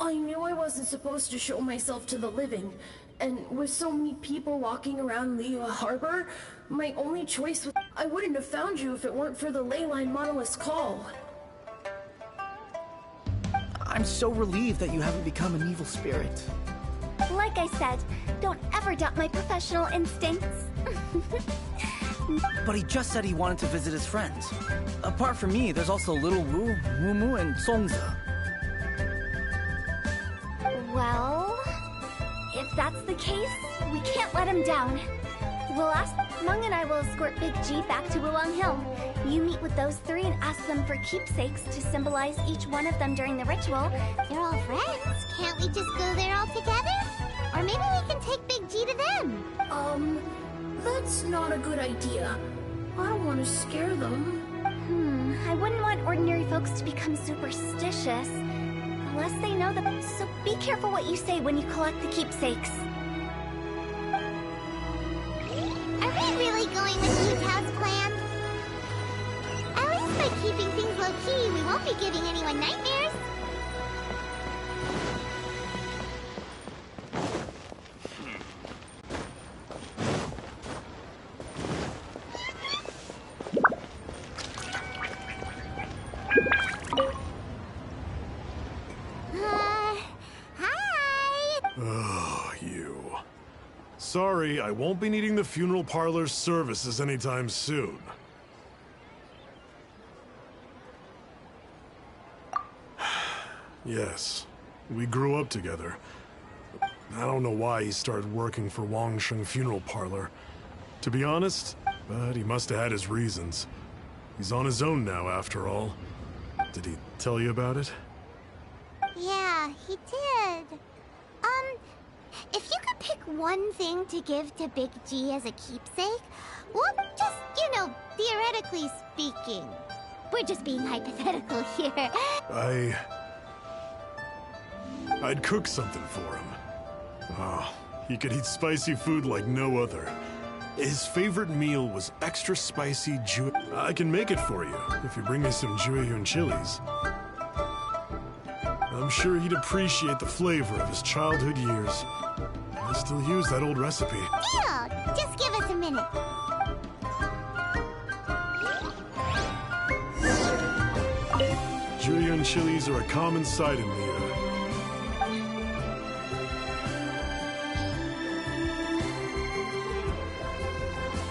Speaker 9: I knew I wasn't supposed to show myself to the living, and with so many people walking around Liyue Harbor, my only choice was... I wouldn't have found you if it weren't for the Leyline Monolith's call.
Speaker 4: I'm so relieved that you haven't become an evil spirit.
Speaker 1: Like I said, don't ever doubt my professional instincts.
Speaker 4: But he just said he wanted to visit his friends. Apart from me, there's also Little Wu, Mumu, and Songza.
Speaker 1: Well, if that's the case, we can't let him down. We'll ask Mung and I will escort Big G back to Wulang Hill. You meet with those three and ask them for keepsakes to symbolize each one of them during the ritual.
Speaker 3: They're all friends. Can't we just go there all together? Or maybe we can take Big G to them.
Speaker 9: That's not a good idea. I don't want to scare them.
Speaker 1: I wouldn't want ordinary folks to become superstitious. Unless they know them, so be careful what you say when you collect the keepsakes.
Speaker 3: Are we really going with Yutao's plan? At least by keeping things low-key, we won't be giving anyone nightmares.
Speaker 6: Sorry, I won't be needing the funeral parlor's services anytime soon. Yes, we grew up together. I don't know why he started working for Wangsheng Funeral Parlor. To be honest, but he must have had his reasons. He's on his own now, after all. Did he tell you about it?
Speaker 3: Yeah, he did. If you could pick one thing to give to Big G as a keepsake, well, just, theoretically speaking. We're just being hypothetical here.
Speaker 6: I'd cook something for him. Oh, he could eat spicy food like no other. His favorite meal was extra spicy I can make it for you, if you bring me some Jueyun chilies. I'm sure he'd appreciate the flavor of his childhood years. I still use that old recipe.
Speaker 3: Deal! Just give us a minute.
Speaker 6: Jueyun chilies are a common sight in Mia.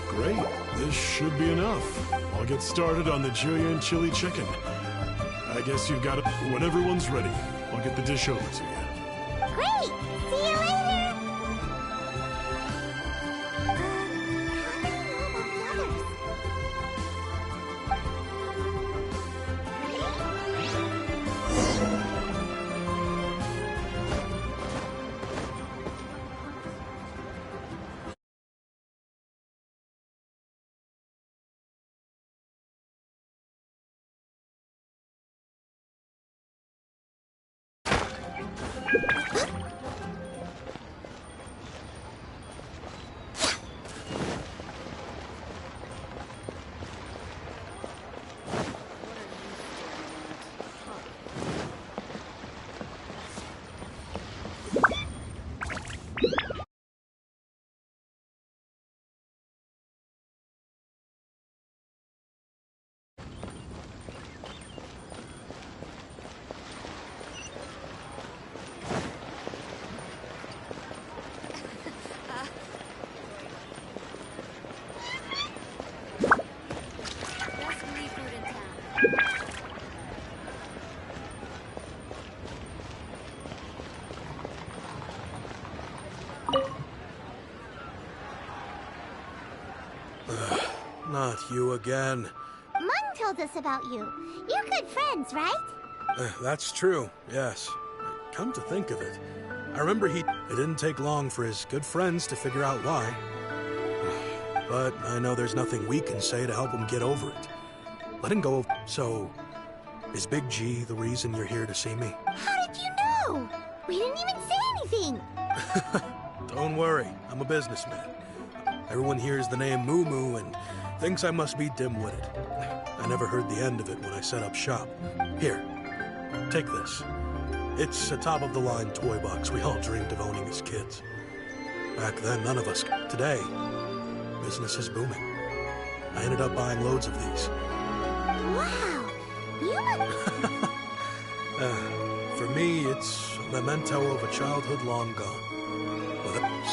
Speaker 6: Great. This should be enough. I'll get started on the Jueyun chili chicken. I guess you've got it. When everyone's ready, I'll get the dish over to you.
Speaker 3: Great! See you later!
Speaker 7: Not you again.
Speaker 3: Mung told us about you. You're good friends, right?
Speaker 7: That's true, yes. Come to think of it, I remember it didn't take long for his good friends to figure out why. But I know there's nothing we can say to help him get over it. Let him go. So, is Big G the reason you're here to see me?
Speaker 3: How did you know? We didn't even say anything.
Speaker 7: Don't worry, I'm a businessman. Everyone hears the name Moo Moo and thinks I must be dim-witted. I never heard the end of it when I set up shop. Here, take this. It's a top-of-the-line toy box we all dreamed of owning as kids. Back then, none of us. Today, business is booming. I ended up buying loads of these.
Speaker 3: Wow! You...
Speaker 7: For me, it's a memento of a childhood long gone.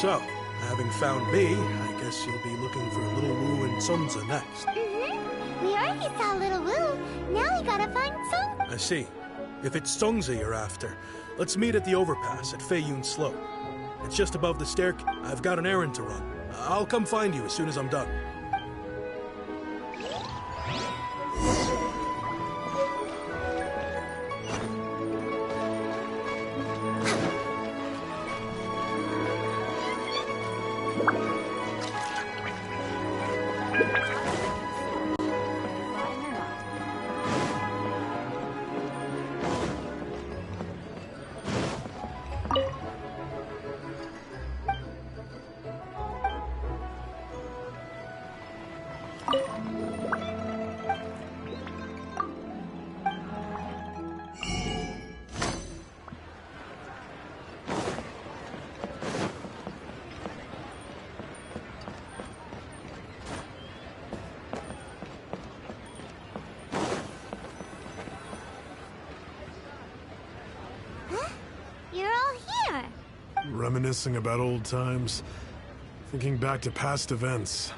Speaker 7: So, Having found me, I guess you'll be looking for Little Wu and Sungza next.
Speaker 3: We already saw Little Wu. Now we gotta find Sung.
Speaker 7: I see. If it's Sungza you're after, let's meet at the overpass at Feiyun Slope. It's just above the stair. I've got an errand to run. I'll come find you as soon as I'm done.
Speaker 3: You're all here.
Speaker 6: Reminiscing about old times, thinking back to past events.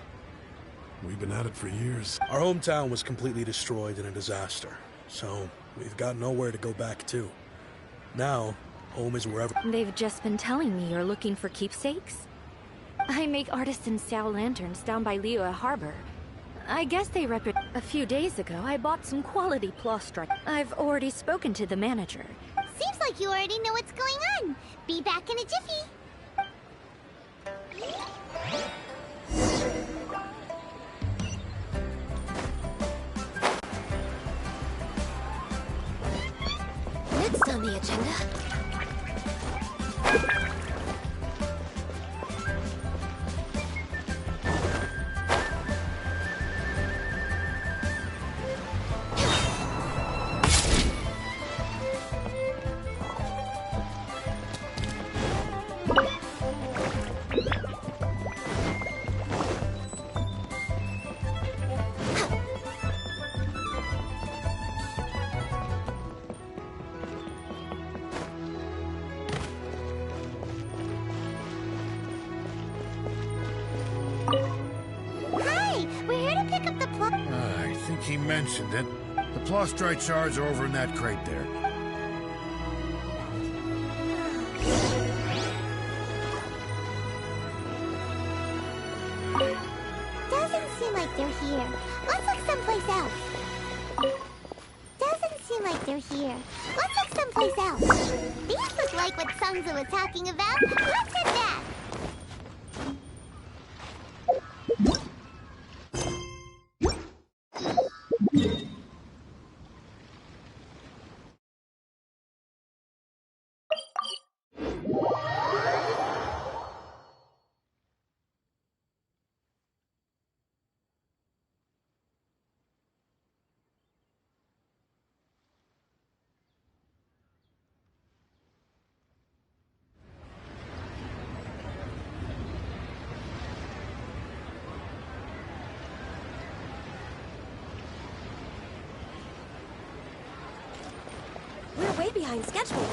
Speaker 6: We've been at it for years.
Speaker 7: Our hometown was completely destroyed in a disaster, so we've got nowhere to go back to. Now, home is wherever.
Speaker 8: They've just been telling me you're looking for keepsakes. I make artisan Xiao lanterns down by Liyue Harbor. I guess they A few days ago, I bought some quality plastrite. I've already spoken to the manager.
Speaker 3: Seems like you already know what's going on. Be back in a jiffy.
Speaker 10: Next on the agenda.
Speaker 11: I think he mentioned it. The plastrite shards are over in that crate there.
Speaker 3: Doesn't seem like they're here. Let's look someplace else. Doesn't seem like they're here. Let's look someplace else. These look like what Sungza was talking about. Let's hit that.
Speaker 10: We're way behind schedule.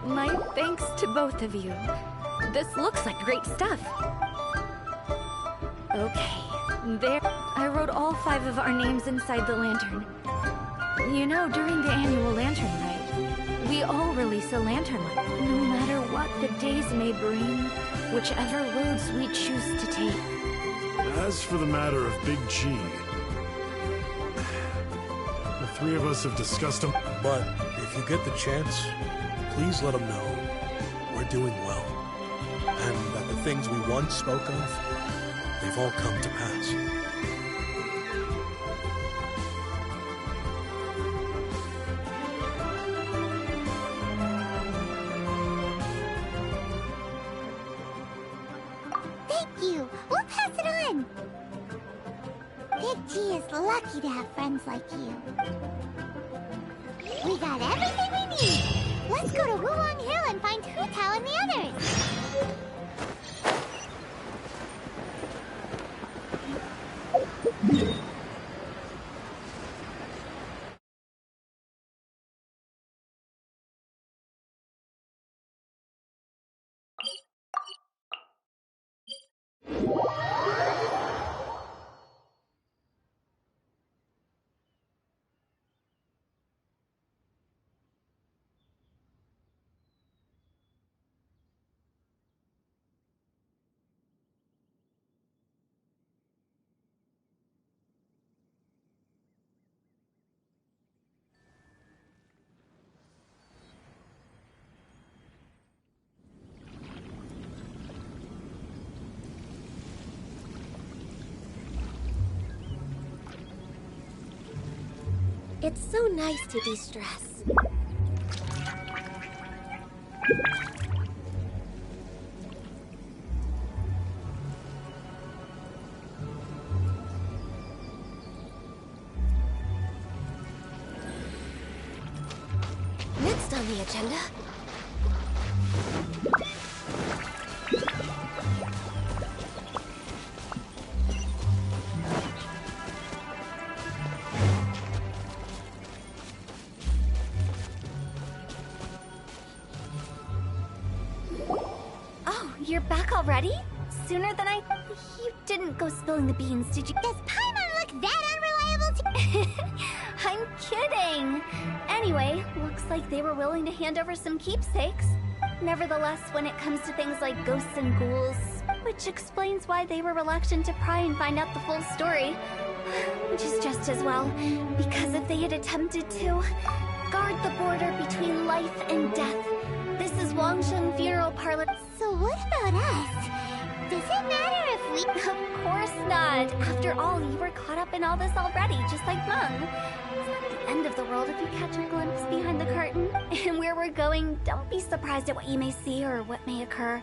Speaker 8: My thanks to both of you. This looks like great stuff. Okay, there. I wrote all 5 of our names inside the lantern. You know, during the annual lantern rite, we all release a lantern light, no matter what the days may bring, whichever roads we choose to take.
Speaker 6: As for the matter of Big G, the 3 of us have discussed him.
Speaker 7: But if you get the chance, please let him know we're doing well, and that the things we once spoke of, they've all come to pass.
Speaker 3: Thank you. We'll pass it on. Big G is lucky to have friends like you. We got everything we need. Let's go to Wulong Hill and find Hu Tao and the others.
Speaker 10: It's so nice to de-stress. Next on the agenda...
Speaker 1: You're back already? Sooner than I... You didn't go spilling the beans, did you?
Speaker 3: Does Paimon look that unreliable to...
Speaker 1: I'm kidding! Anyway, looks like they were willing to hand over some keepsakes. Nevertheless, when it comes to things like ghosts and ghouls, which explains why they were reluctant to pry and find out the full story. Which is just as well, because if they had attempted to guard the border between life and death, this is Wangsheng Funeral Parlor.
Speaker 3: So what about us? Does it matter if we...
Speaker 1: Of course not. After all, you were caught up in all this already, just like Mung. It's not the end of the world if you catch a glimpse behind the curtain. And where we're going, don't be surprised at what you may see or what may occur.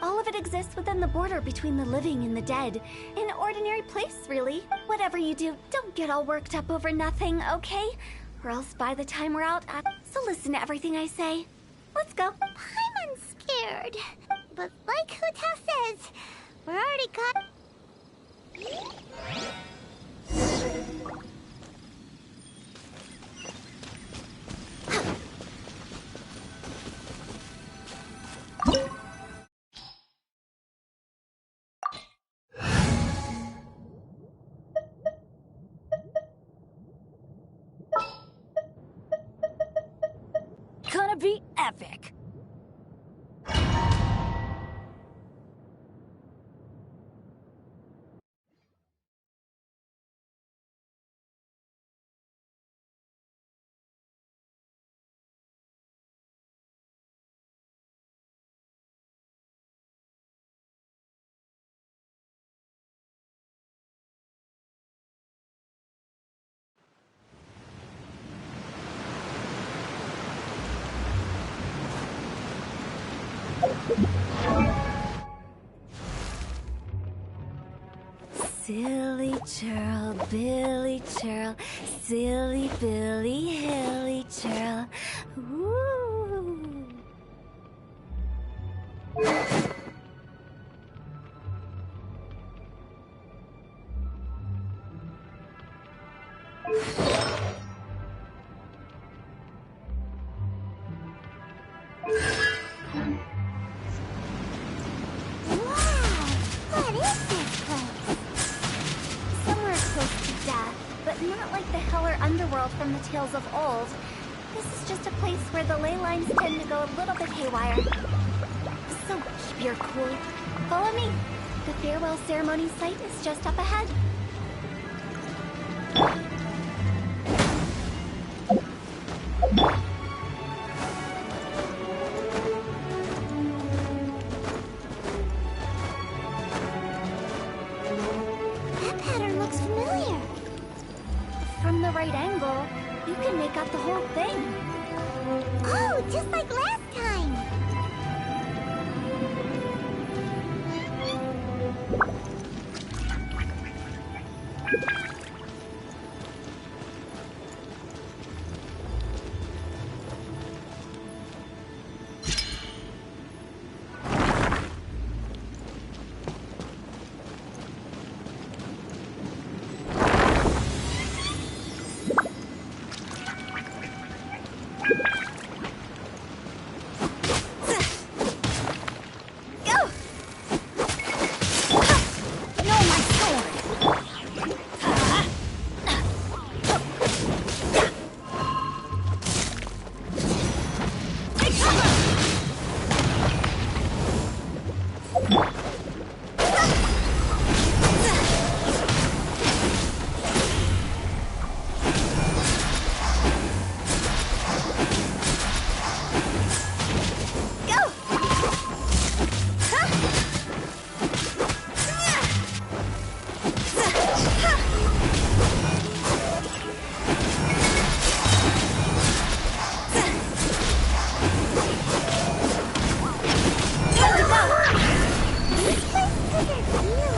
Speaker 1: All of it exists within the border between the living and the dead. An ordinary place, really. Whatever you do, don't get all worked up over nothing, okay? Or else by the time we're out, so listen to everything I say. Let's go.
Speaker 3: I'm scared. But like Hu Tao says, we're already caught...
Speaker 12: Gonna be epic.
Speaker 1: Silly churl, Billy churl, silly Billy, hilly churl. Ooh.
Speaker 3: What is this place?
Speaker 1: Somewhere close to death, but not like the hell or underworld from the tales of old. This is just a place where the ley lines tend to go a little bit haywire. So keep your cool. Follow me. The farewell ceremony site is just up ahead.
Speaker 3: That pattern looks familiar.
Speaker 1: From the right angle, you can make out the whole thing.
Speaker 3: Oh, just like last time.
Speaker 1: Time to go!
Speaker 3: This place doesn't feel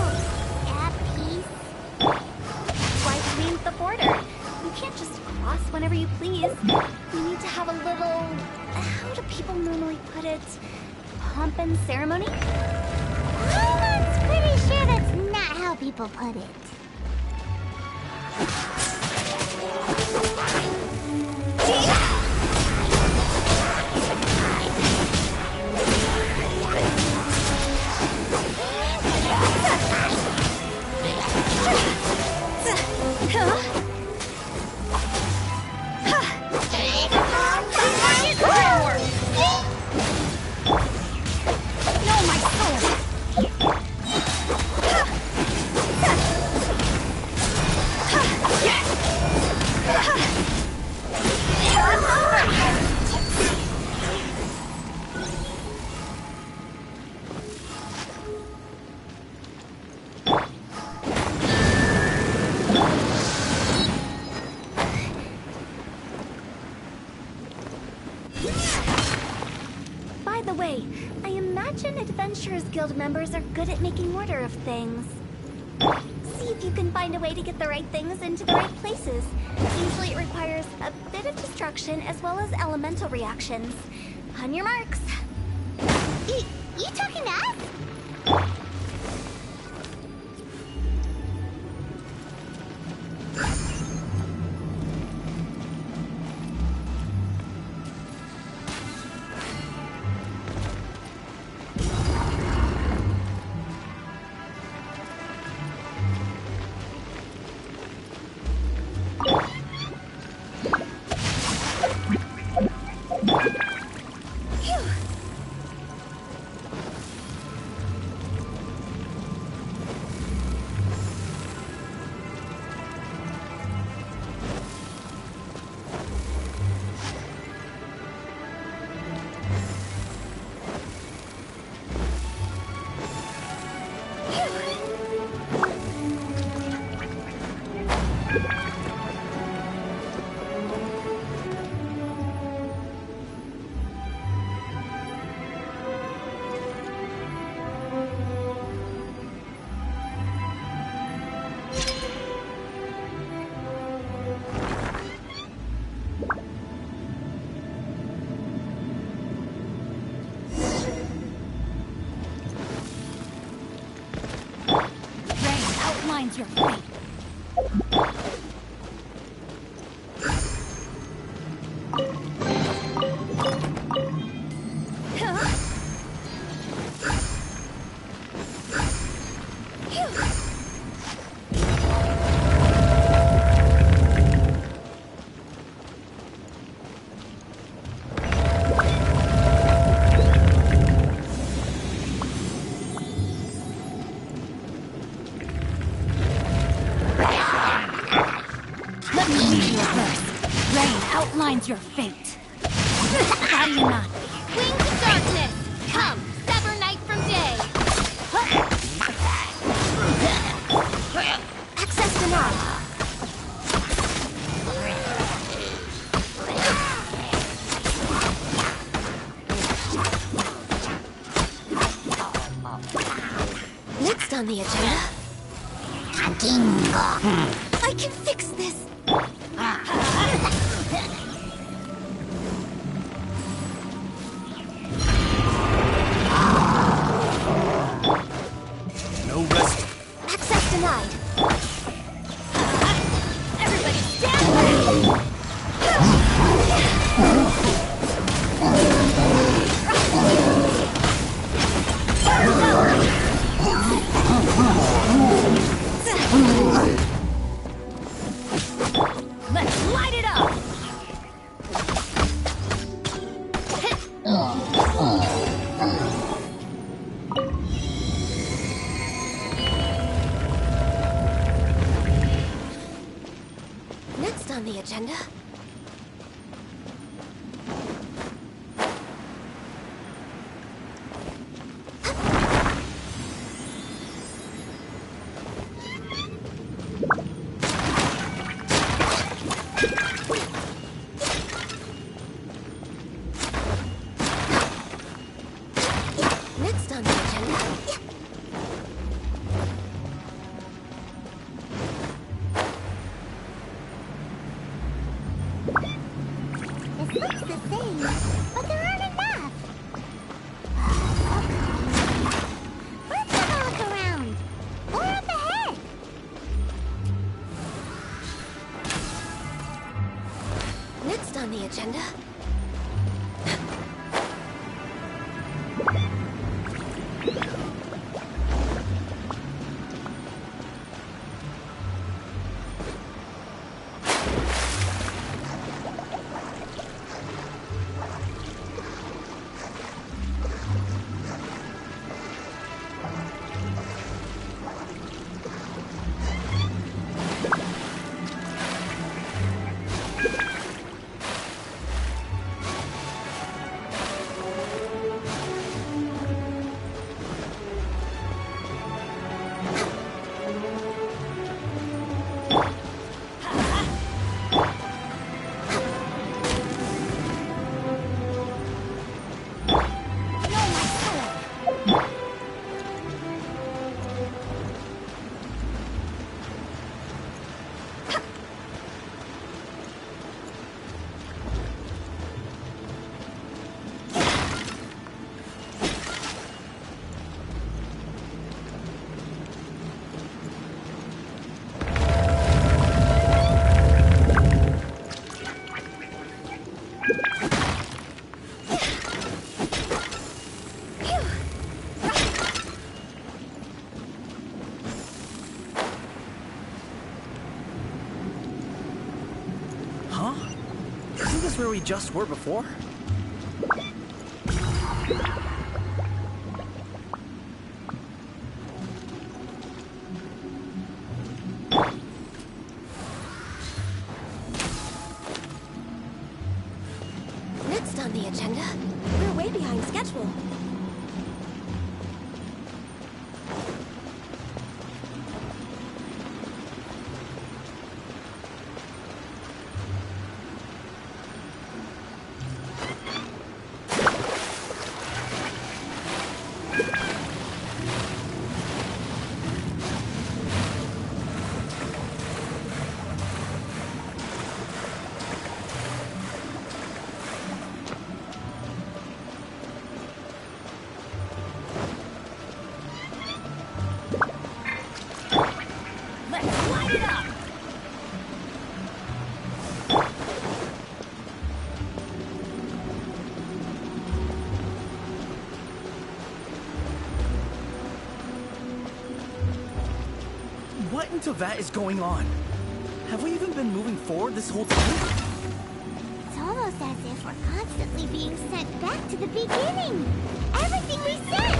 Speaker 3: at peace.
Speaker 1: That's why it means the border. You can't just cross whenever you please. You need to have a little... how do people normally put it? Pomp and ceremony?
Speaker 3: I'm pretty sure that's not how people put it.
Speaker 1: By the way, I imagine Adventurers Guild members are good at making order of things. See if you can find a way to get the right things into the right places. Usually it requires a bit of destruction as well as elemental reactions. On your marks.
Speaker 3: You talking to us?
Speaker 12: Outlines your fate. Outlines your fate. How do you not?
Speaker 3: Wings of darkness, come, sever night from day.
Speaker 1: Access denied.
Speaker 10: Next on the agenda... I can fix this!
Speaker 4: No rest.
Speaker 1: Access denied.
Speaker 3: Everybody stand
Speaker 12: Let's light it up!
Speaker 10: Next on the agenda... on the agenda?
Speaker 3: This looks the same, but there aren't enough. Let's have a look around. Or up ahead.
Speaker 10: Next on the agenda?
Speaker 4: Where we just were before?
Speaker 10: Next on the agenda? We're way behind schedule.
Speaker 4: What in Teyvat is going on? Have we even been moving forward this whole time?
Speaker 3: It's almost as if we're constantly being sent back to the beginning. Everything we said!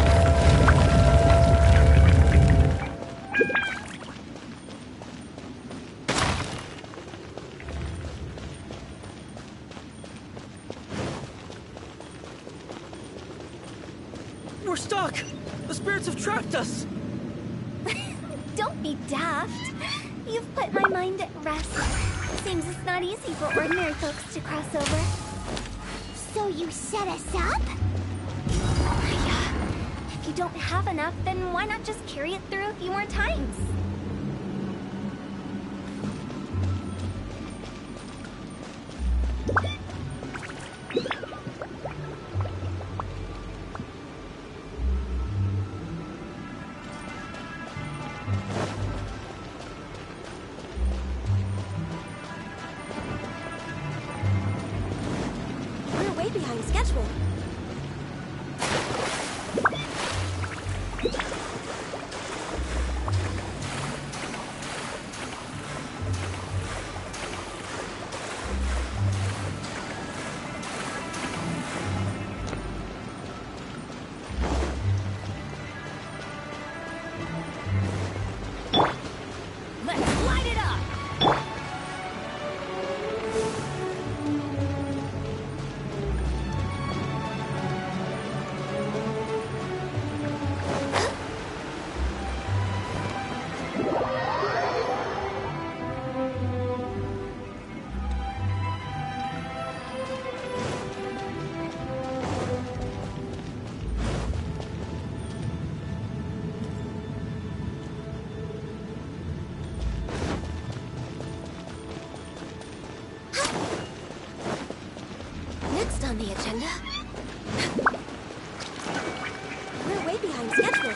Speaker 4: We're stuck! The spirits have trapped us!
Speaker 1: Don't be daft. You've put my mind at rest. Seems it's not easy for ordinary folks to cross over.
Speaker 3: So you set us up?
Speaker 1: Yeah. If you don't have enough, then why not just carry it through a few more times?
Speaker 10: Behind schedule. behind schedule.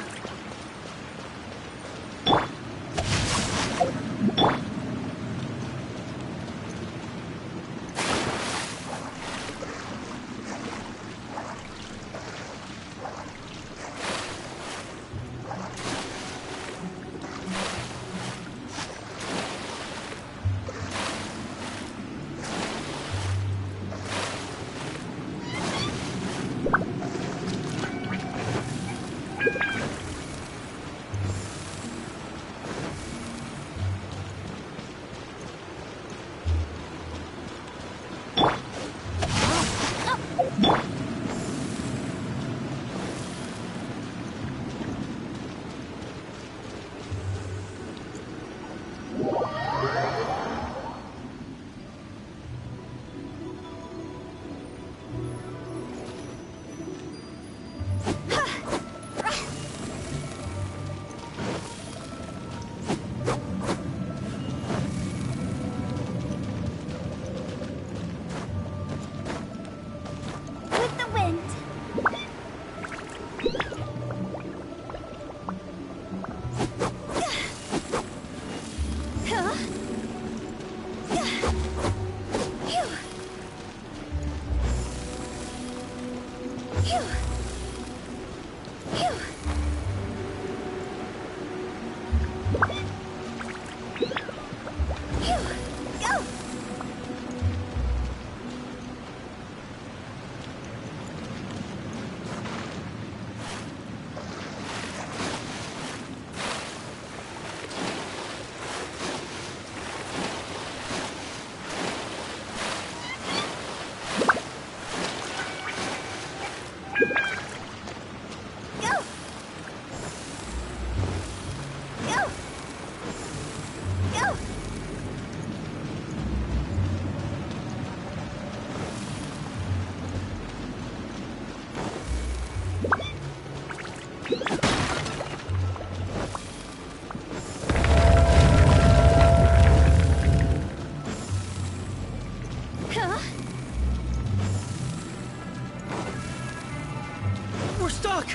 Speaker 4: We're stuck!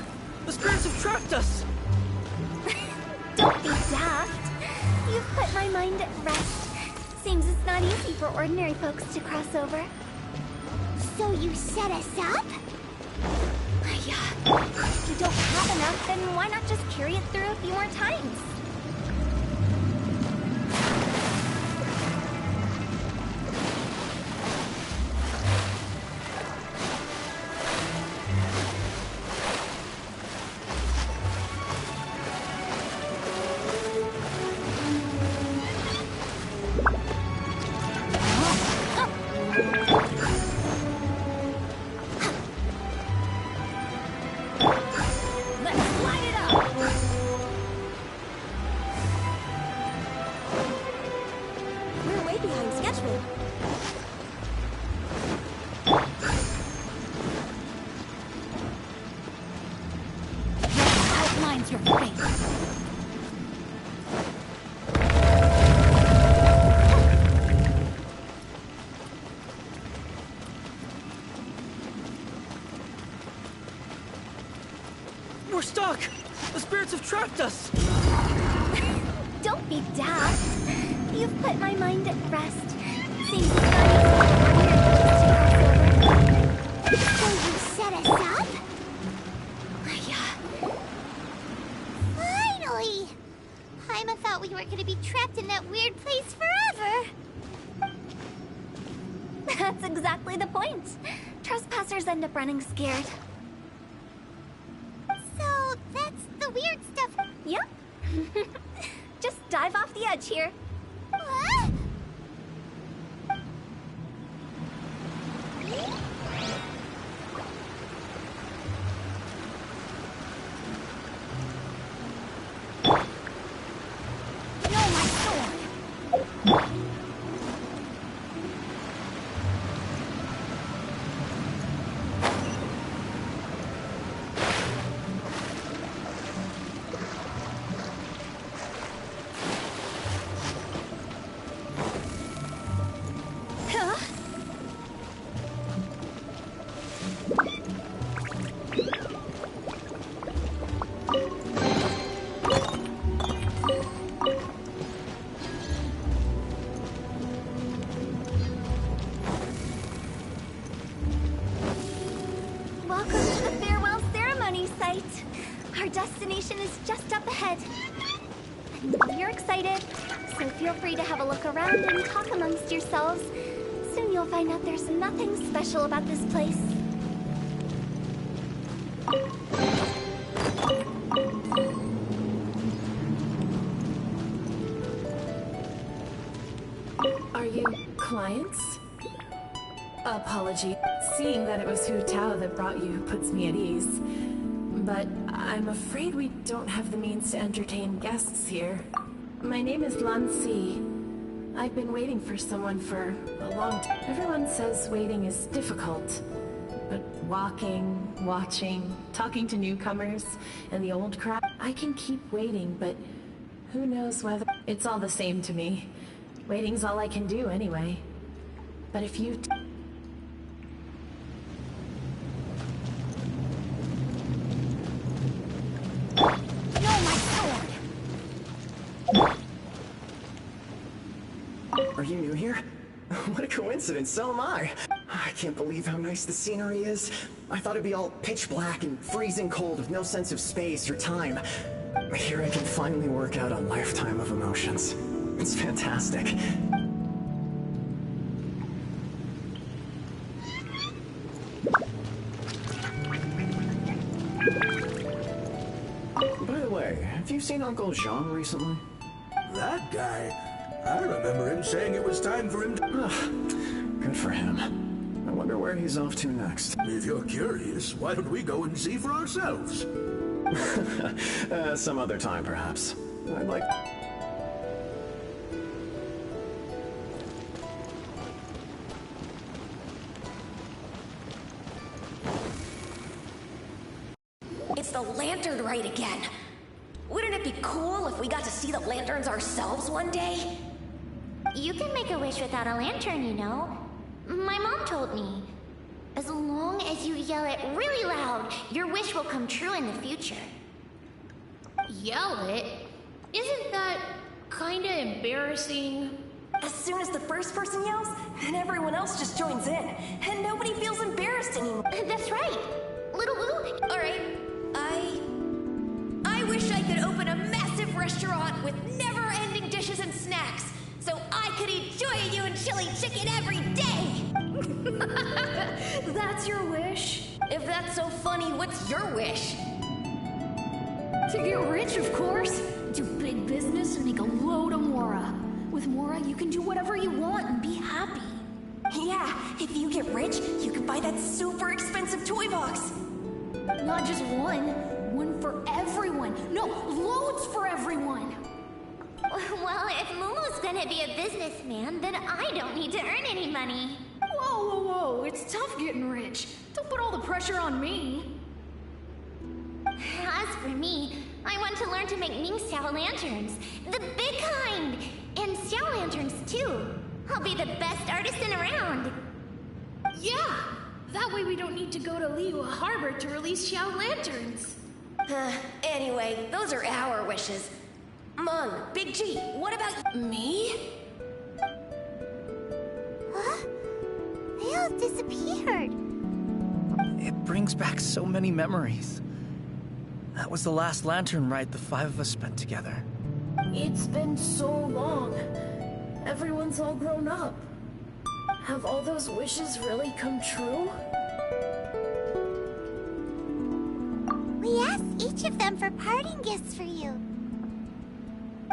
Speaker 4: The spirits have trapped us!
Speaker 1: Don't be daft. You've put my mind at rest. Seems it's not easy for ordinary folks to cross over.
Speaker 3: So you set us up?
Speaker 1: Yeah. If you don't have enough, then why not just carry it through a few more times?
Speaker 4: We're stuck! The spirits have trapped us!
Speaker 1: Don't be daft. You've put my mind at rest. Seems it's not easy for ordinary folks to cross over.
Speaker 3: So you set us up?
Speaker 1: Yeah.
Speaker 3: Finally! Paimon thought we were gonna be trapped in that weird place forever.
Speaker 1: That's exactly the point. Trespassers end up running scared.
Speaker 3: So that's the weird stuff.
Speaker 1: Yep. Just dive off the edge here.
Speaker 3: What?
Speaker 1: destination is just up ahead. And you're excited, so feel free to have a look around and talk amongst yourselves. Soon you'll find out there's nothing special about this place.
Speaker 9: Are you clients? Apology. Seeing that it was Hu Tao that brought you puts me at ease. But I'm afraid we don't have the means to entertain guests here. My name is Lan Si. I've been waiting for someone for a long time. Everyone says waiting is difficult. But walking, watching, talking to newcomers, and the old crowd, I can keep waiting, but who knows whether... It's all the same to me. Waiting's all I can do anyway. But if you...
Speaker 13: Are you new here? What a coincidence, so am I. I can't believe how nice the scenery is. I thought it'd be all pitch black and freezing cold with no sense of space or time. Here I can finally work out a lifetime of emotions. It's fantastic. By the way, have you seen Uncle Jean recently?
Speaker 14: That guy? I remember him saying it was time for him to...
Speaker 13: Good for him. I wonder where he's off to next.
Speaker 14: If you're curious, why don't we go and see for ourselves?
Speaker 13: Some other time, perhaps. I'd like...
Speaker 10: It's the lantern rite again. Wouldn't it be cool if we got to see the lanterns ourselves one day?
Speaker 3: You can make a wish without a lantern, you know. My mom told me. As long as you yell it really loud, your wish will come true in the future.
Speaker 9: Yell it? Isn't that kinda embarrassing?
Speaker 10: As soon as the first person yells, then everyone else just joins in, and nobody feels embarrassed anymore.
Speaker 3: That's right. Little Woo.
Speaker 10: Alright, I wish I could open a massive restaurant with never-ending dishes and snacks, so I could eat Joy and chili chicken every day!
Speaker 9: That's your wish?
Speaker 10: If that's so funny, what's your wish?
Speaker 5: To get rich, of course. Do big business and make a load of Mora. With Mora, you can do whatever you want and be happy.
Speaker 10: Yeah, if you get rich, you can buy that super expensive toy box.
Speaker 5: Not just one. One for everyone. No, loads for everyone.
Speaker 3: Well, if Momo's gonna be a businessman, then I don't need to earn any money.
Speaker 5: Whoa, whoa, whoa. It's tough getting rich. Don't put all the pressure on me.
Speaker 3: As for me, I want to learn to make Ming Xiao lanterns. The big kind! And Xiao lanterns, too. I'll be the best artisan around.
Speaker 9: Yeah! That way we don't need to go to Liyue Harbor to release Xiao lanterns.
Speaker 10: Anyway, those are our wishes. Mung, Big G, what about me?
Speaker 3: Huh? They all disappeared.
Speaker 4: It brings back so many memories. That was the last lantern ride the five of us spent together.
Speaker 9: It's been so long. Everyone's all grown up. Have all those wishes really come true?
Speaker 3: We asked each of them for parting gifts for you.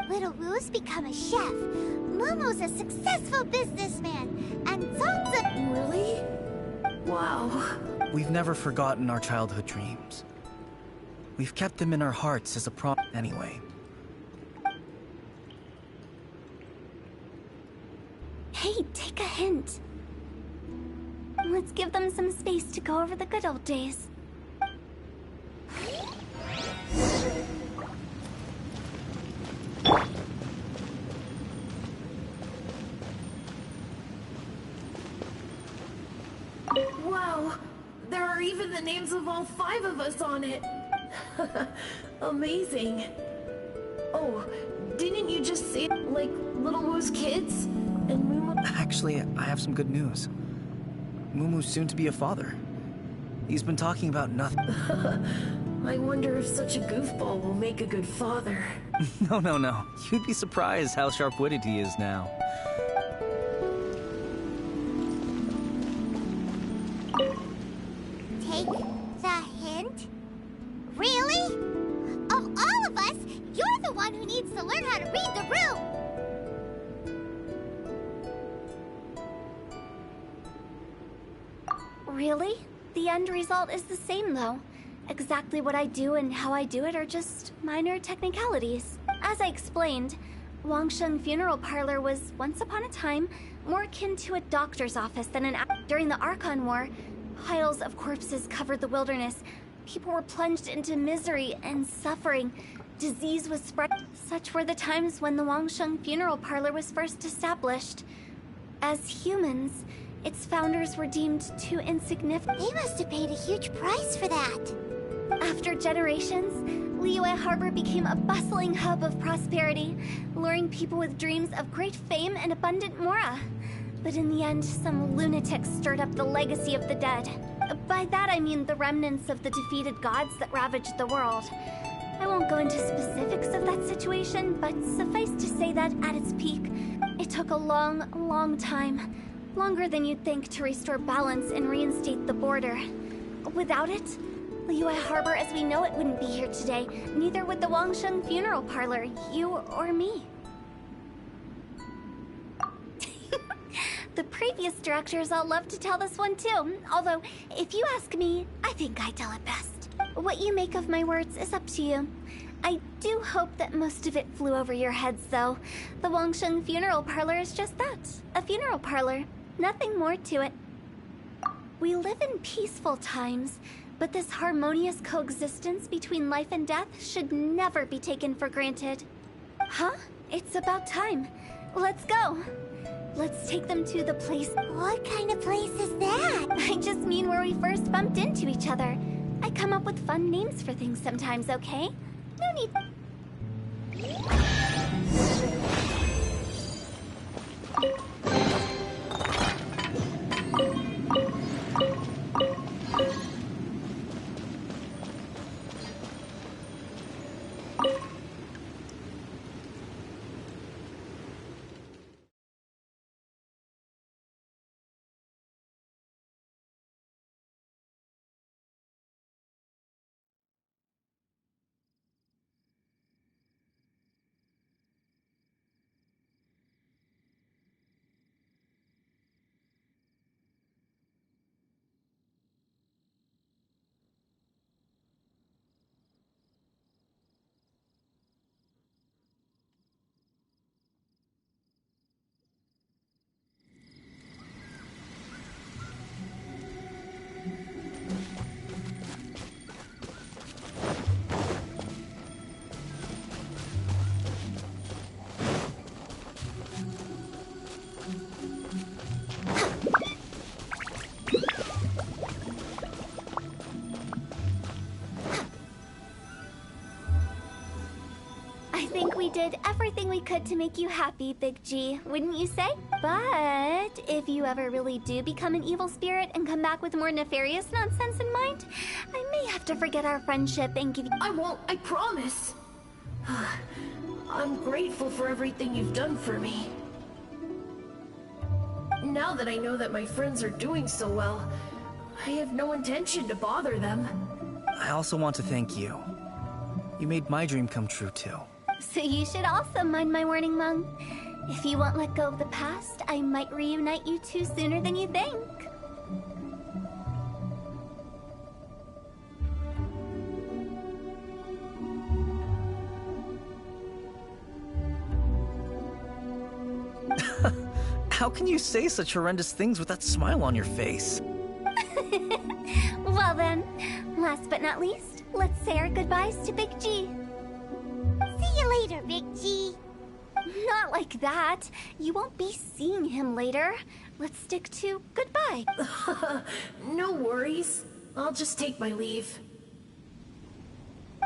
Speaker 3: Little Woo's become a chef, Momo's a successful businessman, and Zong's a...
Speaker 9: Really? Wow.
Speaker 4: We've never forgotten our childhood dreams. We've kept them in our hearts as a anyway.
Speaker 1: Hey, take a hint. Let's give them some space to go over the good old days.
Speaker 9: Wow, there are even the names of all 5 of us on it. Amazing. Oh, didn't you just say, like, Little Woo's kids? And Mumu...
Speaker 4: Actually, I have some good news. Mumu's soon to be a father. He's been talking about nothing.
Speaker 9: I wonder if such a goofball will make a good father.
Speaker 15: No. You'd be surprised how sharp-witted he is now.
Speaker 3: Take the hint? Really? Of all of us, you're the one who needs to learn how to read the room!
Speaker 1: Really? The end result is the same, though. Exactly what I do and how I do it are just minor technicalities. As I explained, Wangsheng Funeral Parlor was, once upon a time, more akin to a doctor's office than an... During the Archon War, piles of corpses covered the wilderness. People were plunged into misery and suffering. Disease was spread. Such were the times when the Wangsheng Funeral Parlor was first established. As humans, its founders were deemed too insignificant.
Speaker 3: They must have paid a huge price for that.
Speaker 1: After generations, Liyue Harbor became a bustling hub of prosperity, luring people with dreams of great fame and abundant mora. But in the end, some lunatics stirred up the legacy of the dead. By that I mean the remnants of the defeated gods that ravaged the world. I won't go into specifics of that situation, but suffice to say that at its peak, it took a long time. Longer than you'd think to restore balance and reinstate the border. Without it, Liyue Harbor as we know it wouldn't be here today. Neither would the Wangsheng Funeral Parlor, you or me. The previous directors all love to tell this one too. Although, if you ask me, I think I tell it best. What you make of my words is up to you. I do hope that most of it flew over your heads, though. The Wangsheng Funeral Parlor is just that. A funeral parlor. Nothing more to it. We live in peaceful times, but this harmonious coexistence between life and death should never be taken for granted. Huh? It's about time. Let's go. Let's take them to the place...
Speaker 3: What kind of place is that?
Speaker 1: I just mean where we first bumped into each other. I come up with fun names for things sometimes, okay? No need... We did everything we could to make you happy, Big G, wouldn't you say? But if you ever really do become an evil spirit and come back with more nefarious nonsense in mind, I may have to forget our friendship and give you...
Speaker 9: I won't, I promise. I'm grateful for everything you've done for me. Now that I know that my friends are doing so well, I have no intention to bother them.
Speaker 15: I also want to thank you. You made my dream come true, too.
Speaker 1: So you should also mind my warning, Mung. If you won't let go of the past, I might reunite you two sooner than you think.
Speaker 15: How can you say such horrendous things with that smile on your face?
Speaker 1: Well then, last but not least, let's say our goodbyes to Big G.
Speaker 3: See you later, Big G.
Speaker 1: Not like that. You won't be seeing him later. Let's stick to goodbye.
Speaker 9: No worries. I'll just take my leave.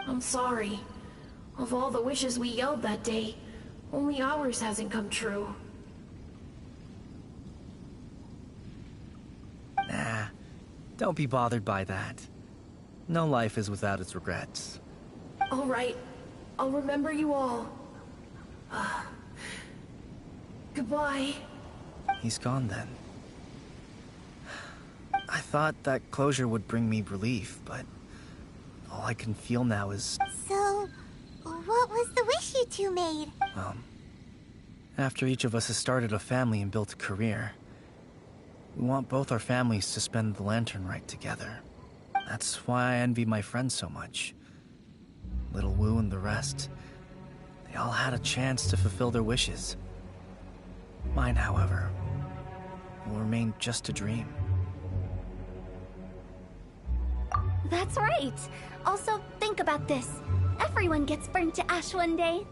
Speaker 9: I'm sorry. Of all the wishes we yelled that day, only ours hasn't come true.
Speaker 15: Nah, don't be bothered by that. No life is without its regrets.
Speaker 9: All right. I'll remember you all. Goodbye.
Speaker 15: He's gone then. I thought that closure would bring me relief, but all I can feel now is...
Speaker 3: So, what was the wish you two made?
Speaker 15: After each of us has started a family and built a career, we want both our families to spend the Lantern Rite together. That's why I envy my friends so much. Little Wu and the rest. They all had a chance to fulfill their wishes. Mine, however, will remain just a dream.
Speaker 1: That's right. Also, think about this. Everyone gets burned to ash one day.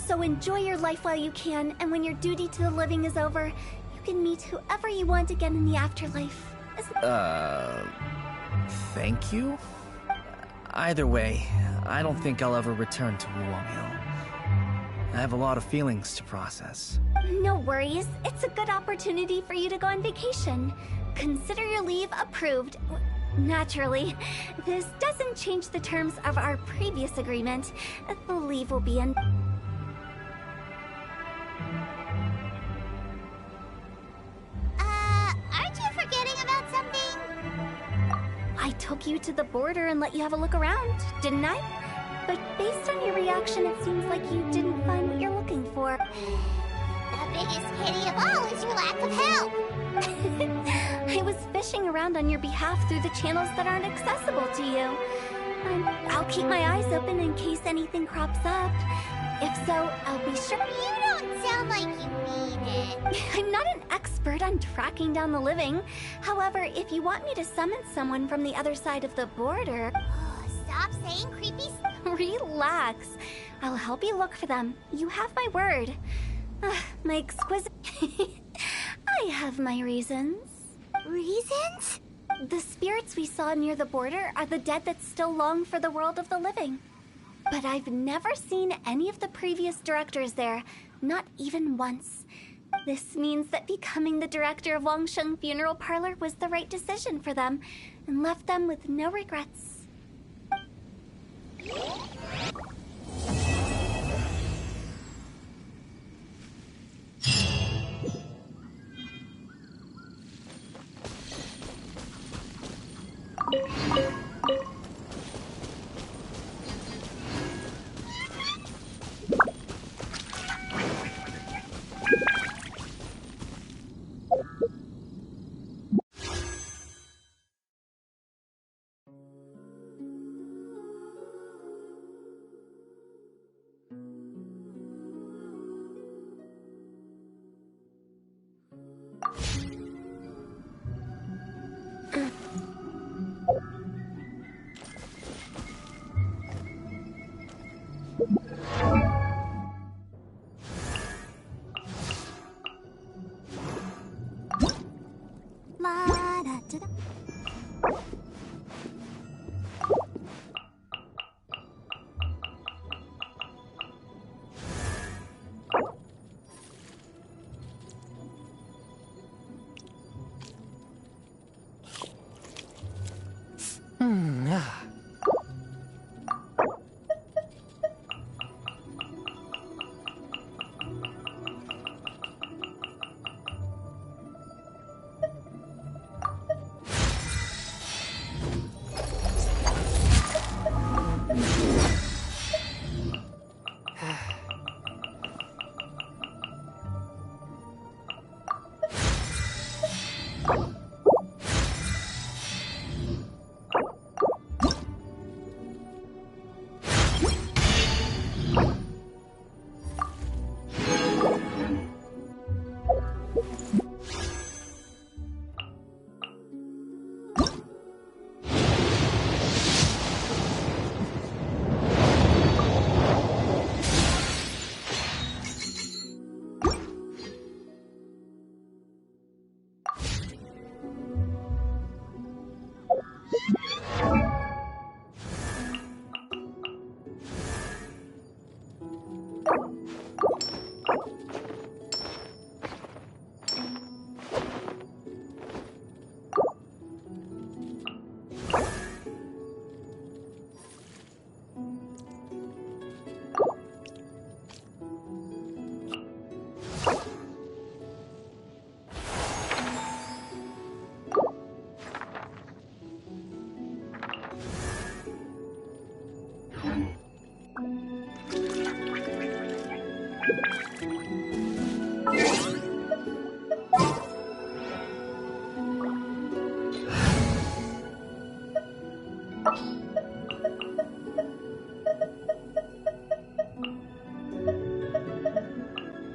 Speaker 1: So enjoy your life while you can, and when your duty to the living is over, you can meet whoever you want again in the afterlife.
Speaker 15: Thank you? Either way, I don't think I'll ever return to Wuwang Hill. I have a lot of feelings to process.
Speaker 1: No worries. It's a good opportunity for you to go on vacation. Consider your leave approved. Naturally, this doesn't change the terms of our previous agreement. The leave will be in...
Speaker 3: Aren't you forgetting about something?
Speaker 1: I took you to the border and let you have a look around, didn't I? But based on your reaction, it seems like you didn't find what you're looking for.
Speaker 3: The biggest pity of all is your lack of help.
Speaker 1: I was fishing around on your behalf through the channels that aren't accessible to you. I'll keep my eyes open in case anything crops up. If so, I'll be sure...
Speaker 3: You don't sound like you mean it.
Speaker 1: I'm not an expert on tracking down the living. However, if you want me to summon someone from the other side of the border...
Speaker 3: Stop saying creepy...
Speaker 1: Relax. I'll help you look for them. You have my word. My exquisite... I have my reasons.
Speaker 3: Reasons?
Speaker 1: The spirits we saw near the border are the dead that still long for the world of the living. But I've never seen any of the previous directors there, not even once. This means that becoming the director of Wangsheng Funeral Parlor was the right decision for them, and left them with no regrets.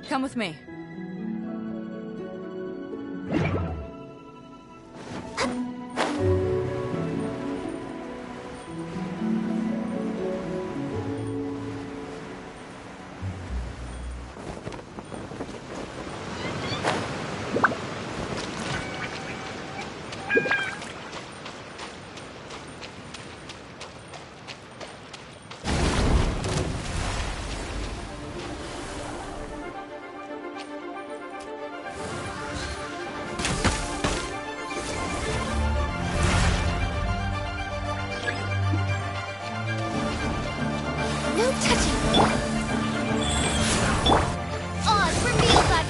Speaker 8: Come with me.
Speaker 3: No touching! Oz, reveal that!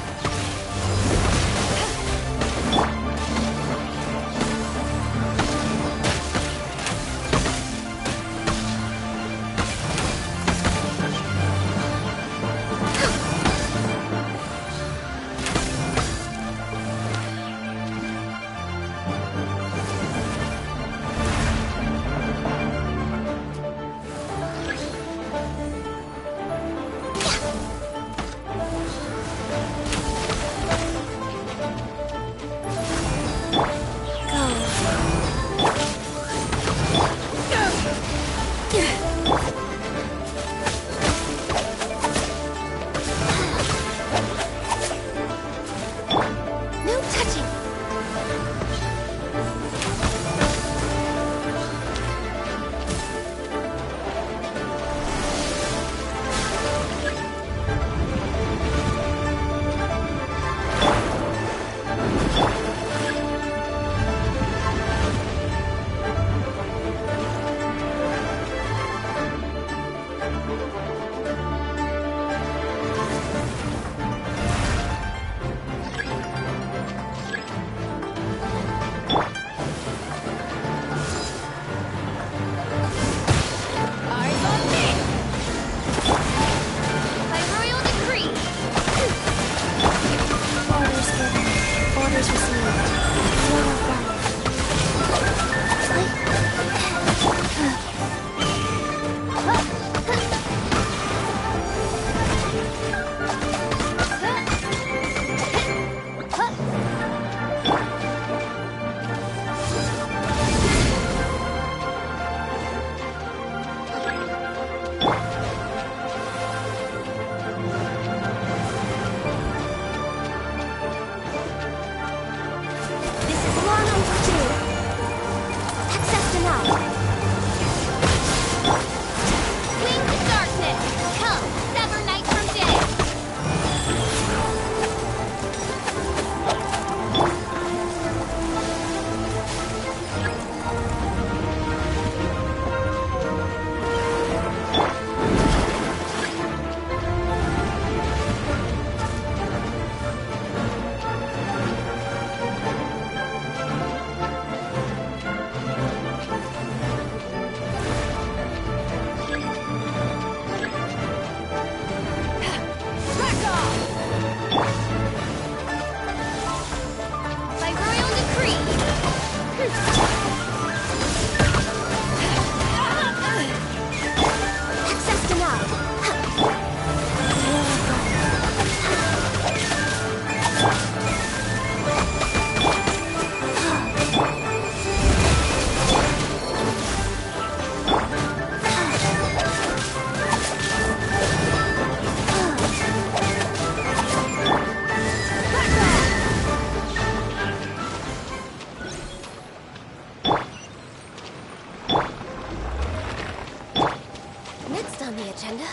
Speaker 3: No touching! Eyes on me! By royal decree! Orders given. Orders received. Royal This is long overdue. Access denied. Winged darkness, come, sever night from day. Back off! By royal decree. Access denied. Next on the agenda.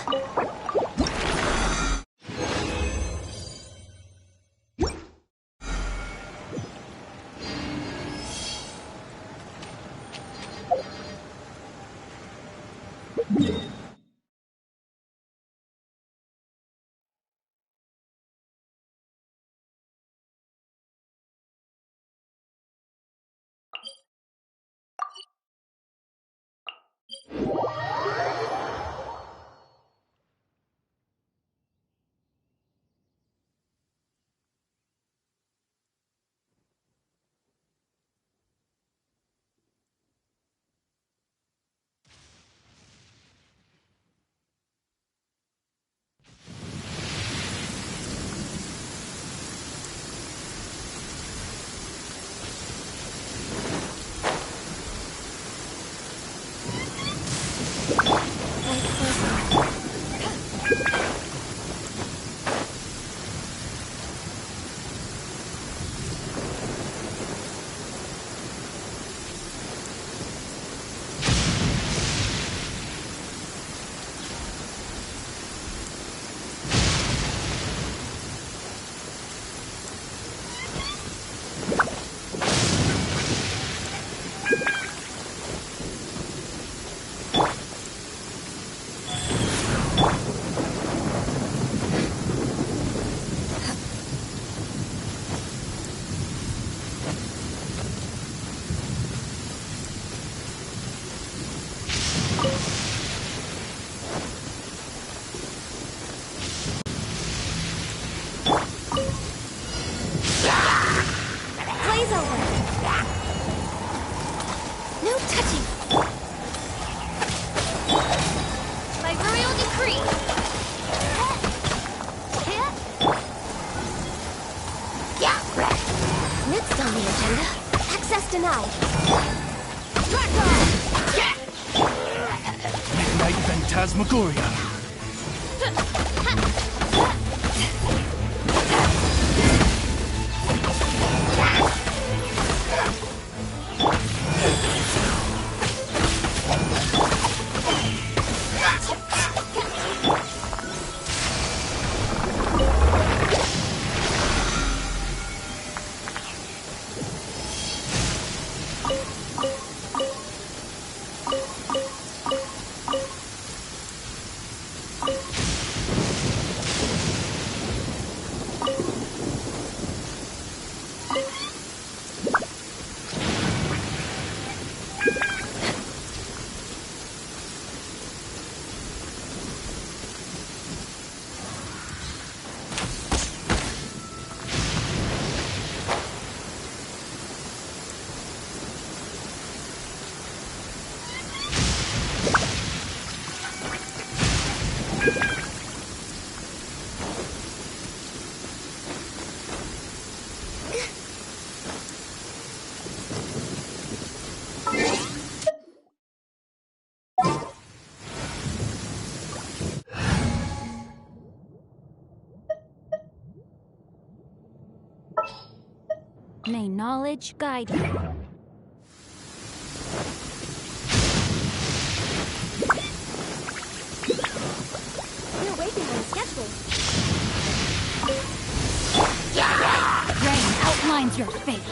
Speaker 4: Phantasmagoria.
Speaker 12: May knowledge guide you.
Speaker 1: You're way behind schedule.
Speaker 12: Rain outlines your fate.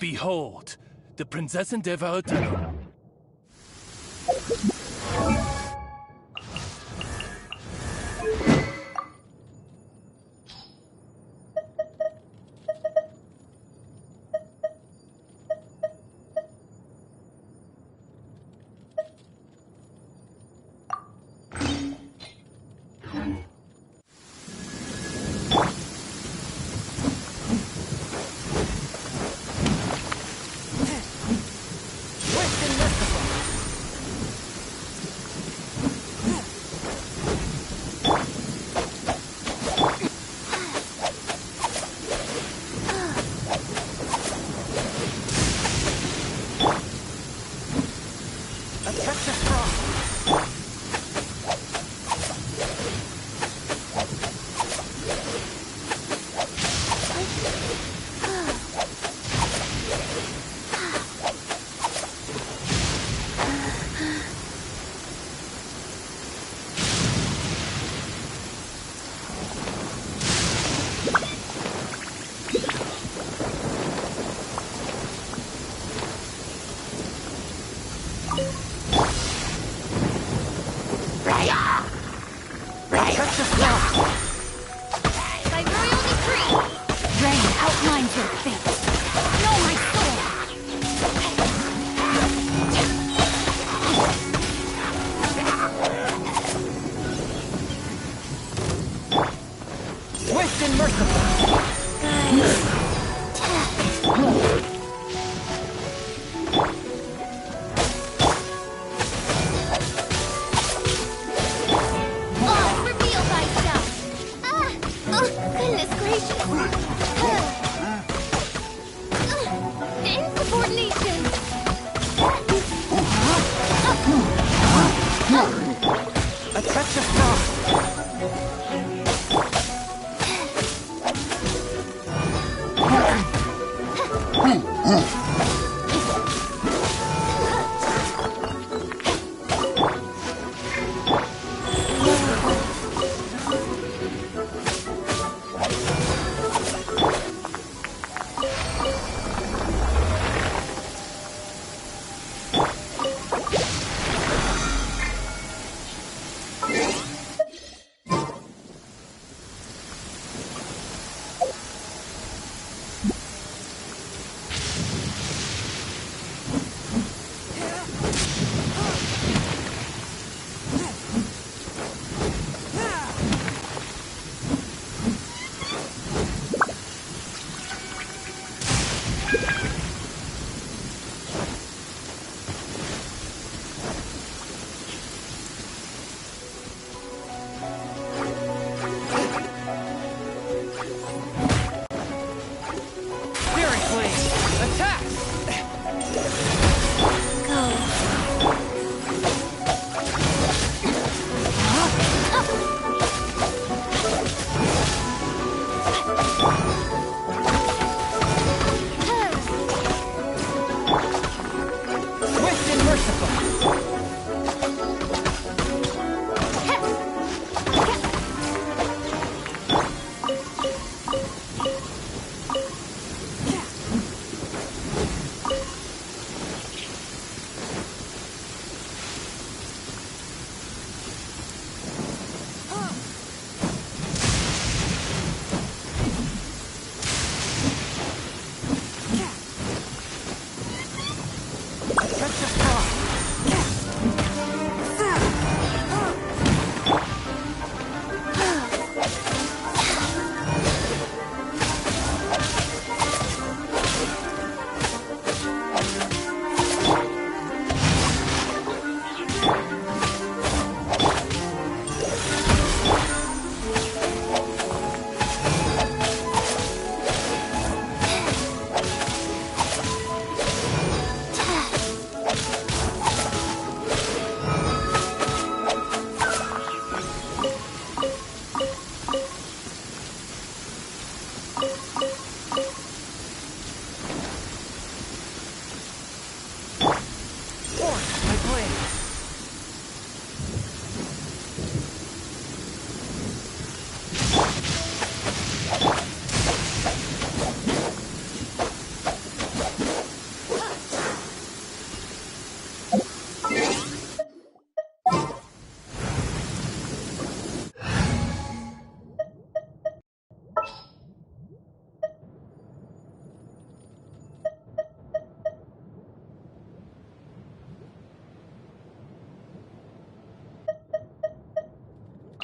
Speaker 4: Behold, the Prinzessin der Verurteilung.
Speaker 10: Twisted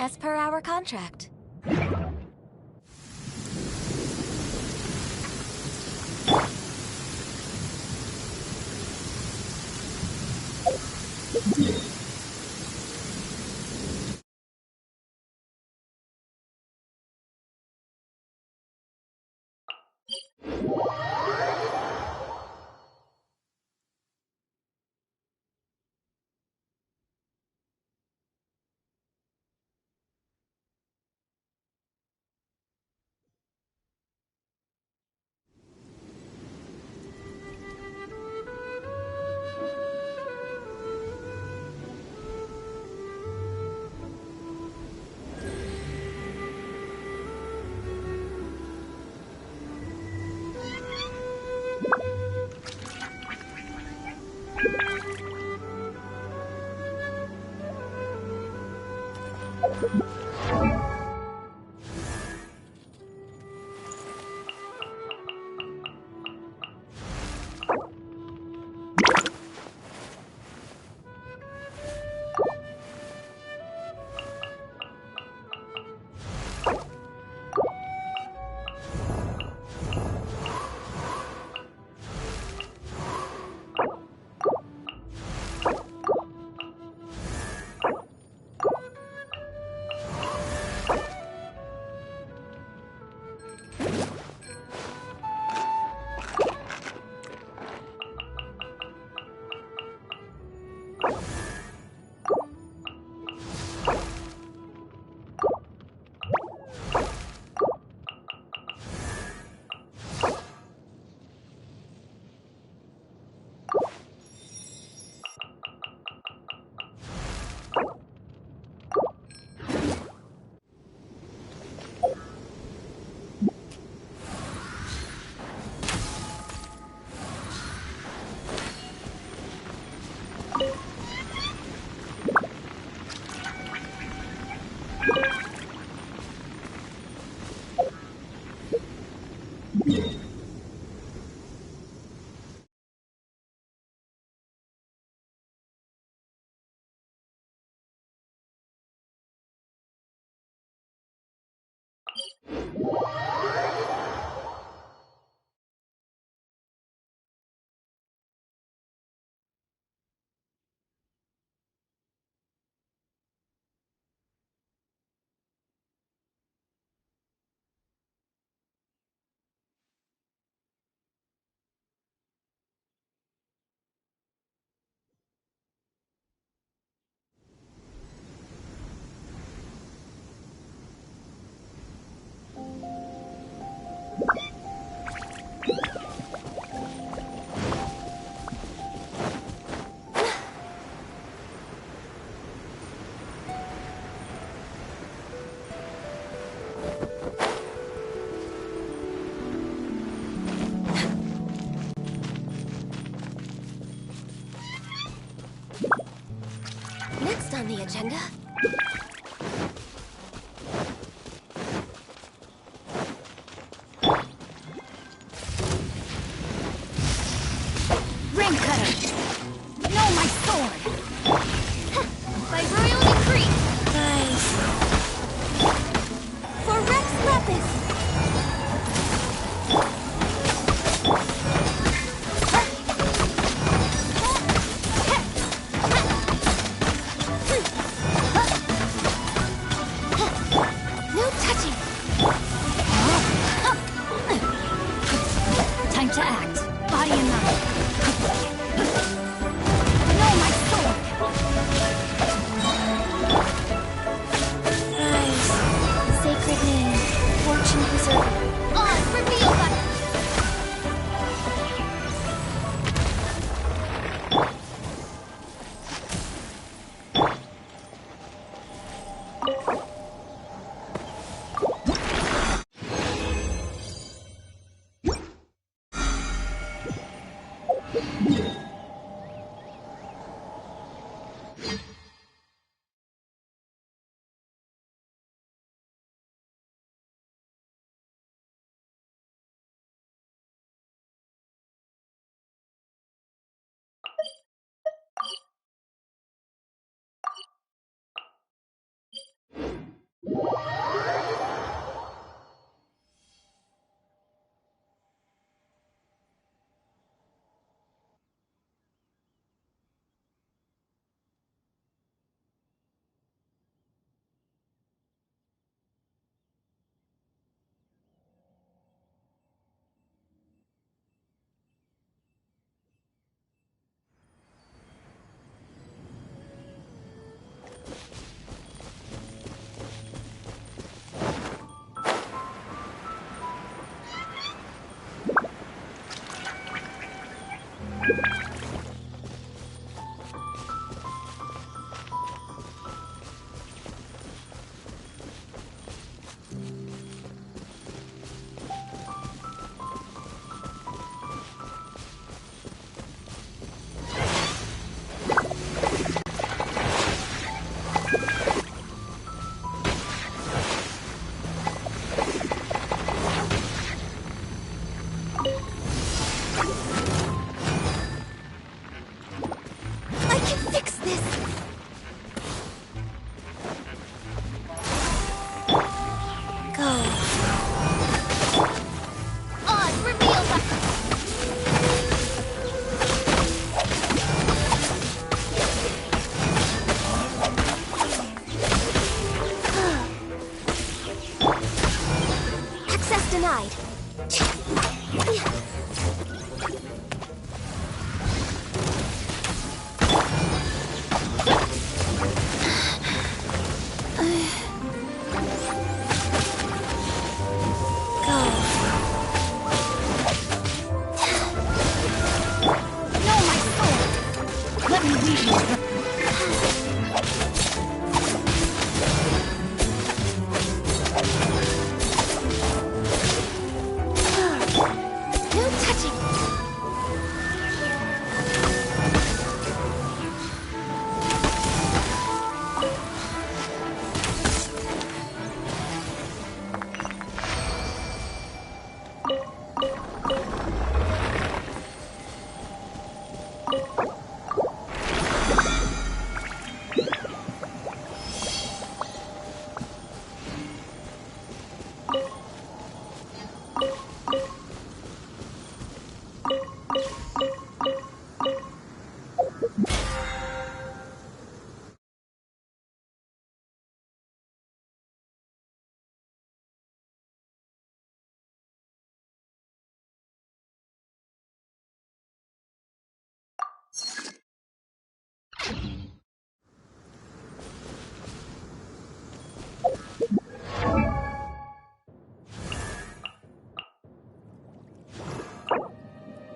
Speaker 10: as per our contract.
Speaker 9: Next on the agenda...
Speaker 12: Ring cutter! No, my sword!
Speaker 10: By royal decree!
Speaker 12: Nice.
Speaker 10: For Rex Lapis!
Speaker 12: No touching! Time to act. Body and mind. No, my sword!
Speaker 1: Nice. Sacred name. Fortune preserver.
Speaker 10: On, reveal button!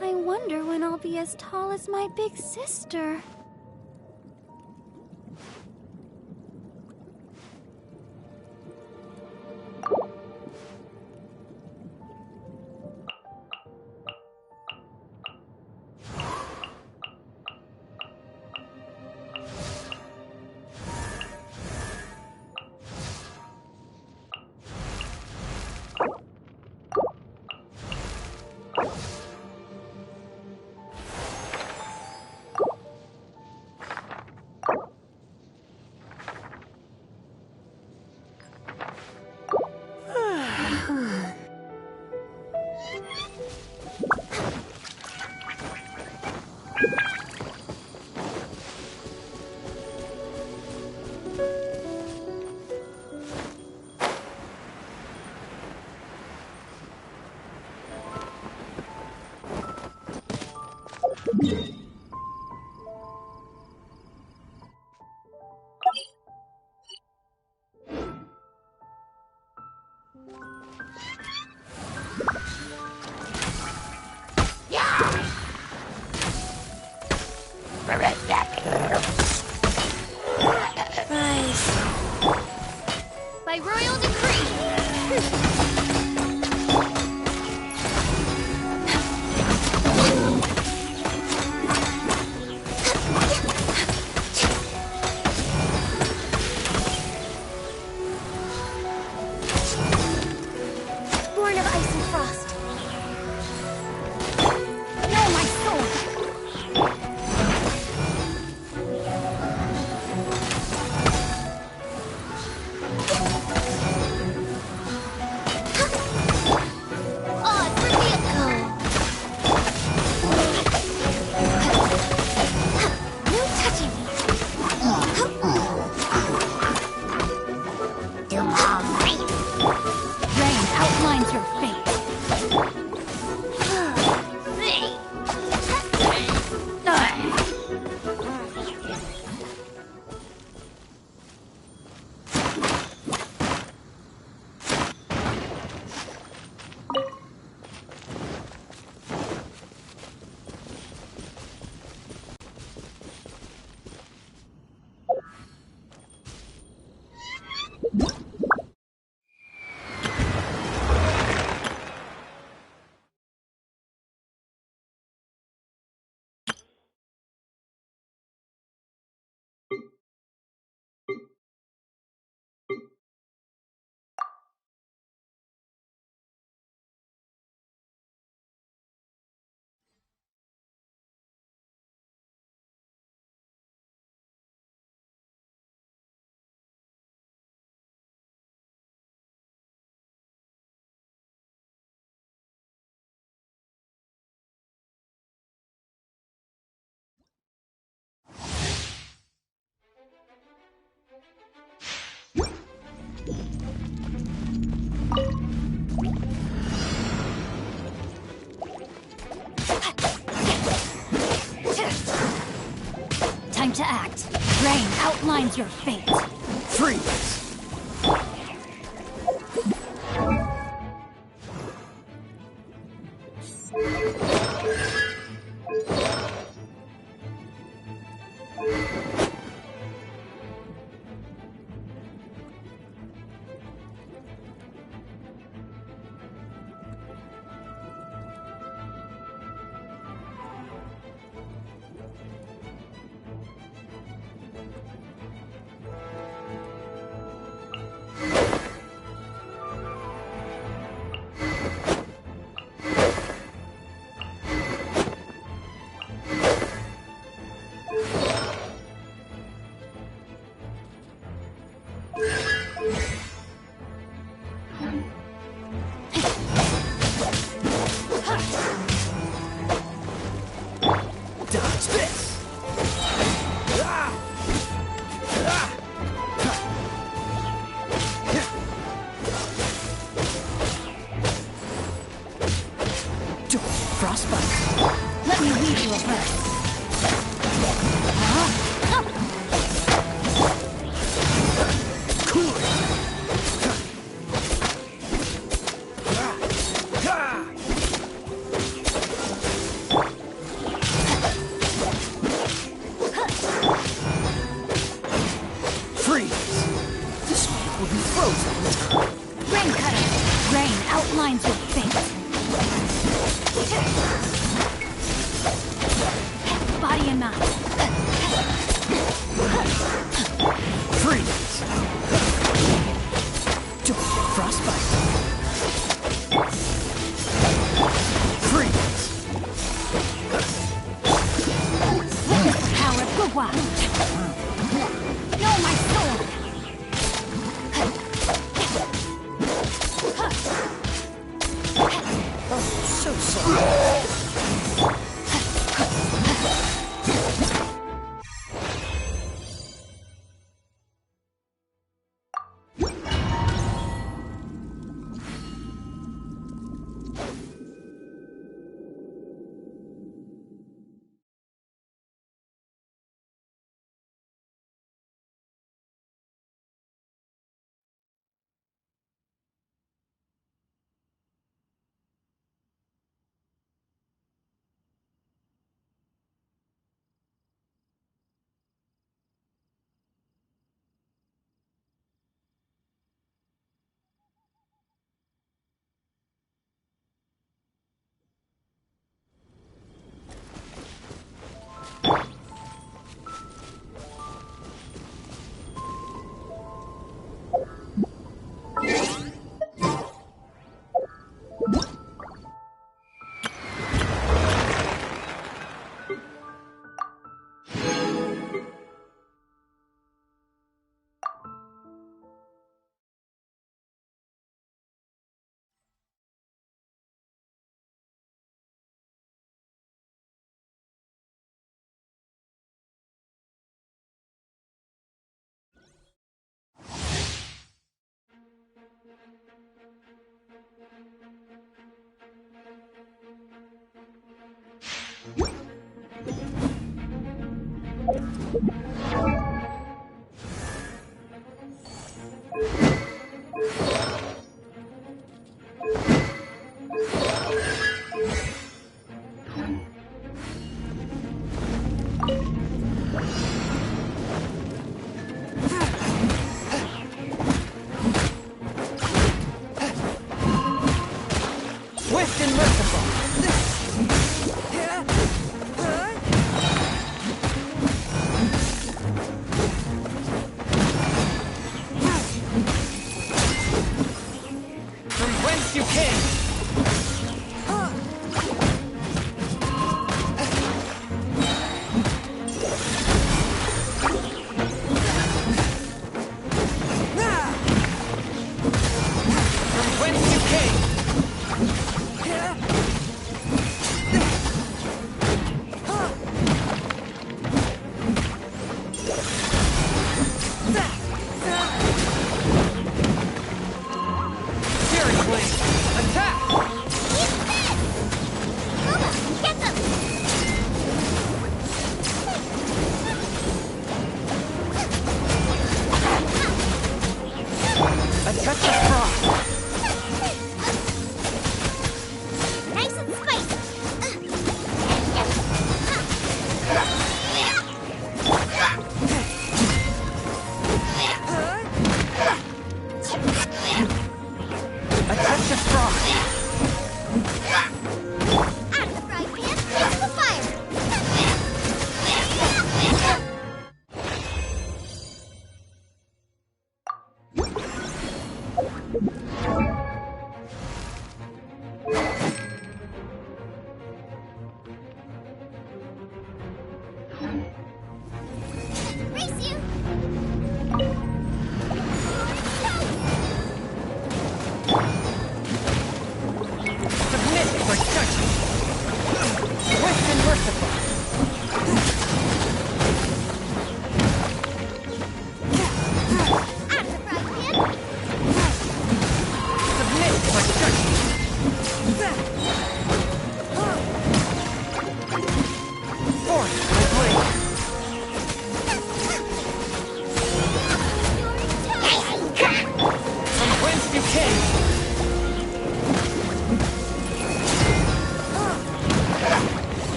Speaker 1: I wonder when I'll be as tall as my big sister.
Speaker 10: By royal decree!
Speaker 1: Born of ice and frost. No, my soul!
Speaker 12: to act. Rain outlines your fate.
Speaker 4: Freeze!
Speaker 12: Let me lead you a verse.
Speaker 4: Freeze! This way will be frozen.
Speaker 12: Rain cutter. Rain outlines your fate. Body and mind.
Speaker 4: Freeze! Frostbite. Freeze!
Speaker 12: Witness the power of Gugwa. Know my sword.
Speaker 4: So sorry. Swift and merciful.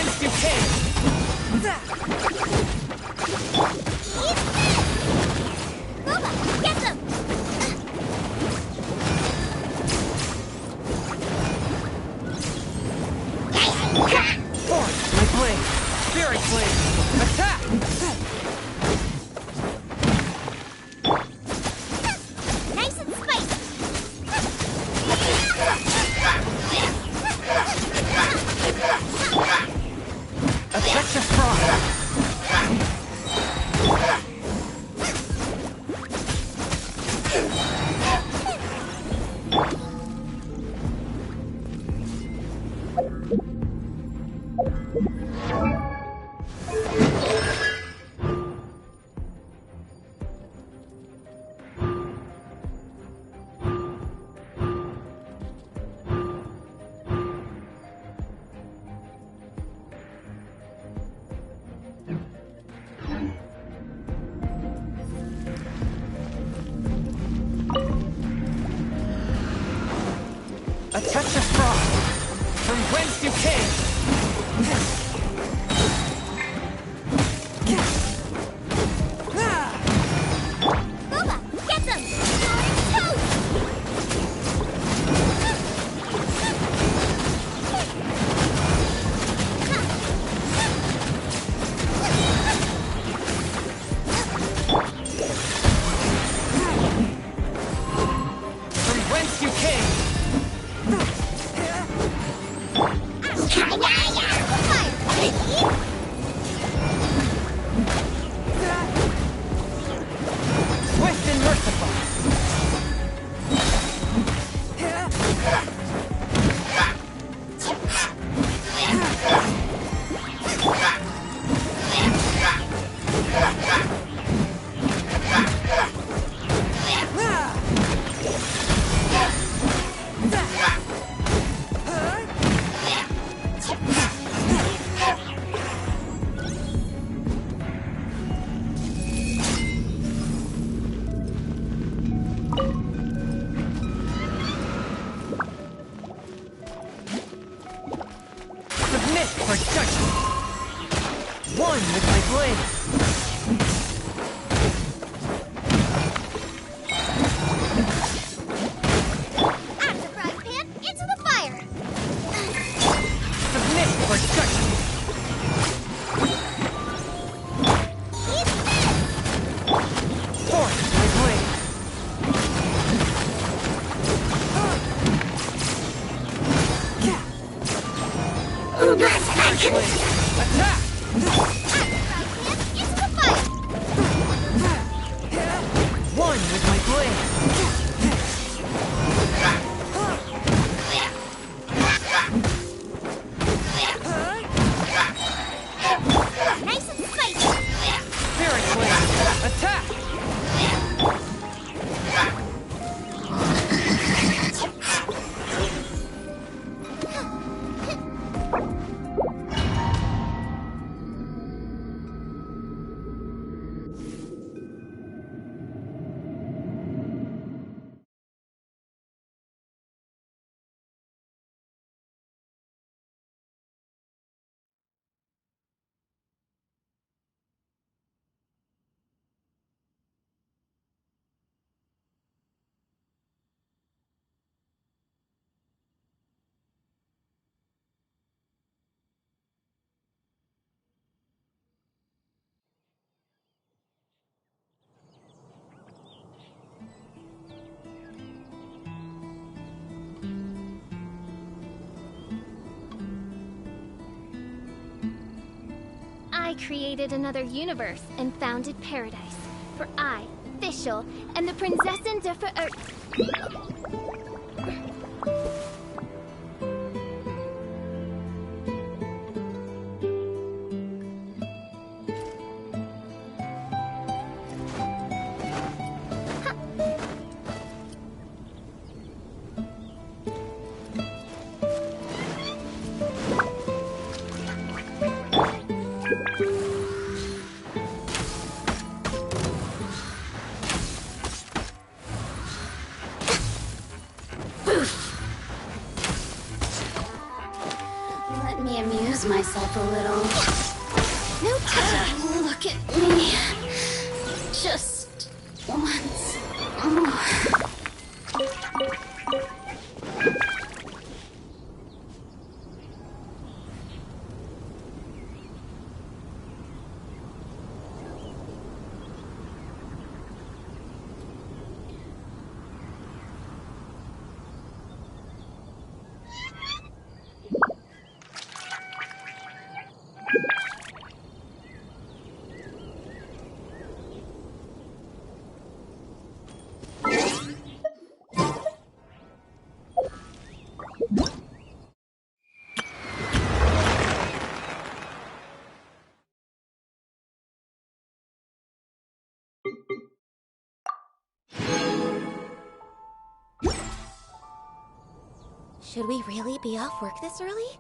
Speaker 16: whence you came!
Speaker 3: Boba, get them!
Speaker 16: Force, my blade! Spirit blade! Attack!
Speaker 3: Nice and spicy!
Speaker 16: A touch of frost! A touch of frost! From whence you came!
Speaker 3: Boba, get them! Toast!
Speaker 16: From whence you came! Swift and merciful! Submit for judgment! One with my blade!
Speaker 3: Out of the frying pan, into the fire!
Speaker 16: Submit for judgment!
Speaker 3: Eat this!
Speaker 16: Force my blade! Attack!
Speaker 3: Into the fire!
Speaker 16: One with my blade!
Speaker 3: Nice and spicy!
Speaker 16: Spirit blade! Attack!
Speaker 1: I created another universe and founded paradise. For I, Fischl, am the Prinzessin der amuse myself a little. No time to look at me. Just once more.
Speaker 10: Should we really be off work this early?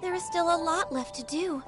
Speaker 10: There is still a lot left to do.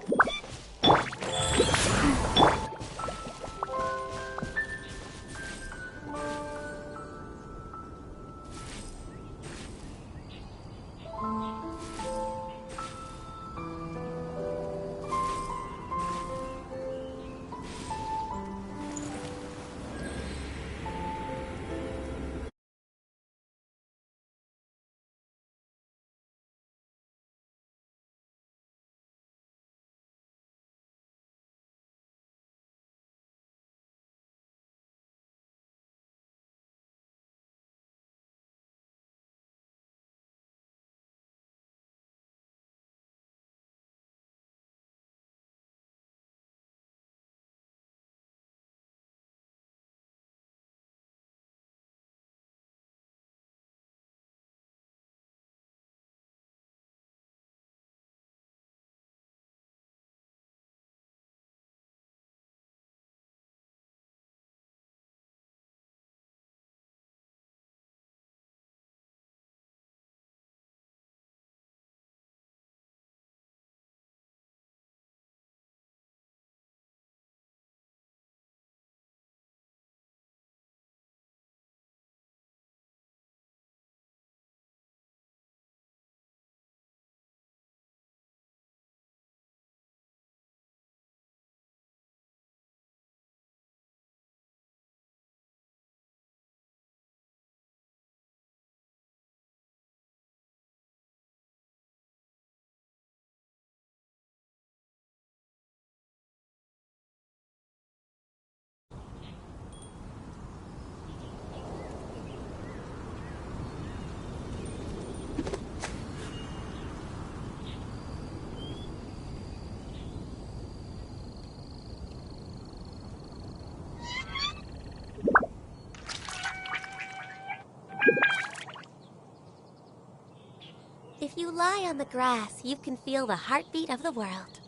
Speaker 10: If you lie on the grass, you can feel the heartbeat of the world.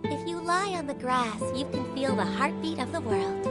Speaker 10: If you lie on the grass, you can feel the heartbeat of the world.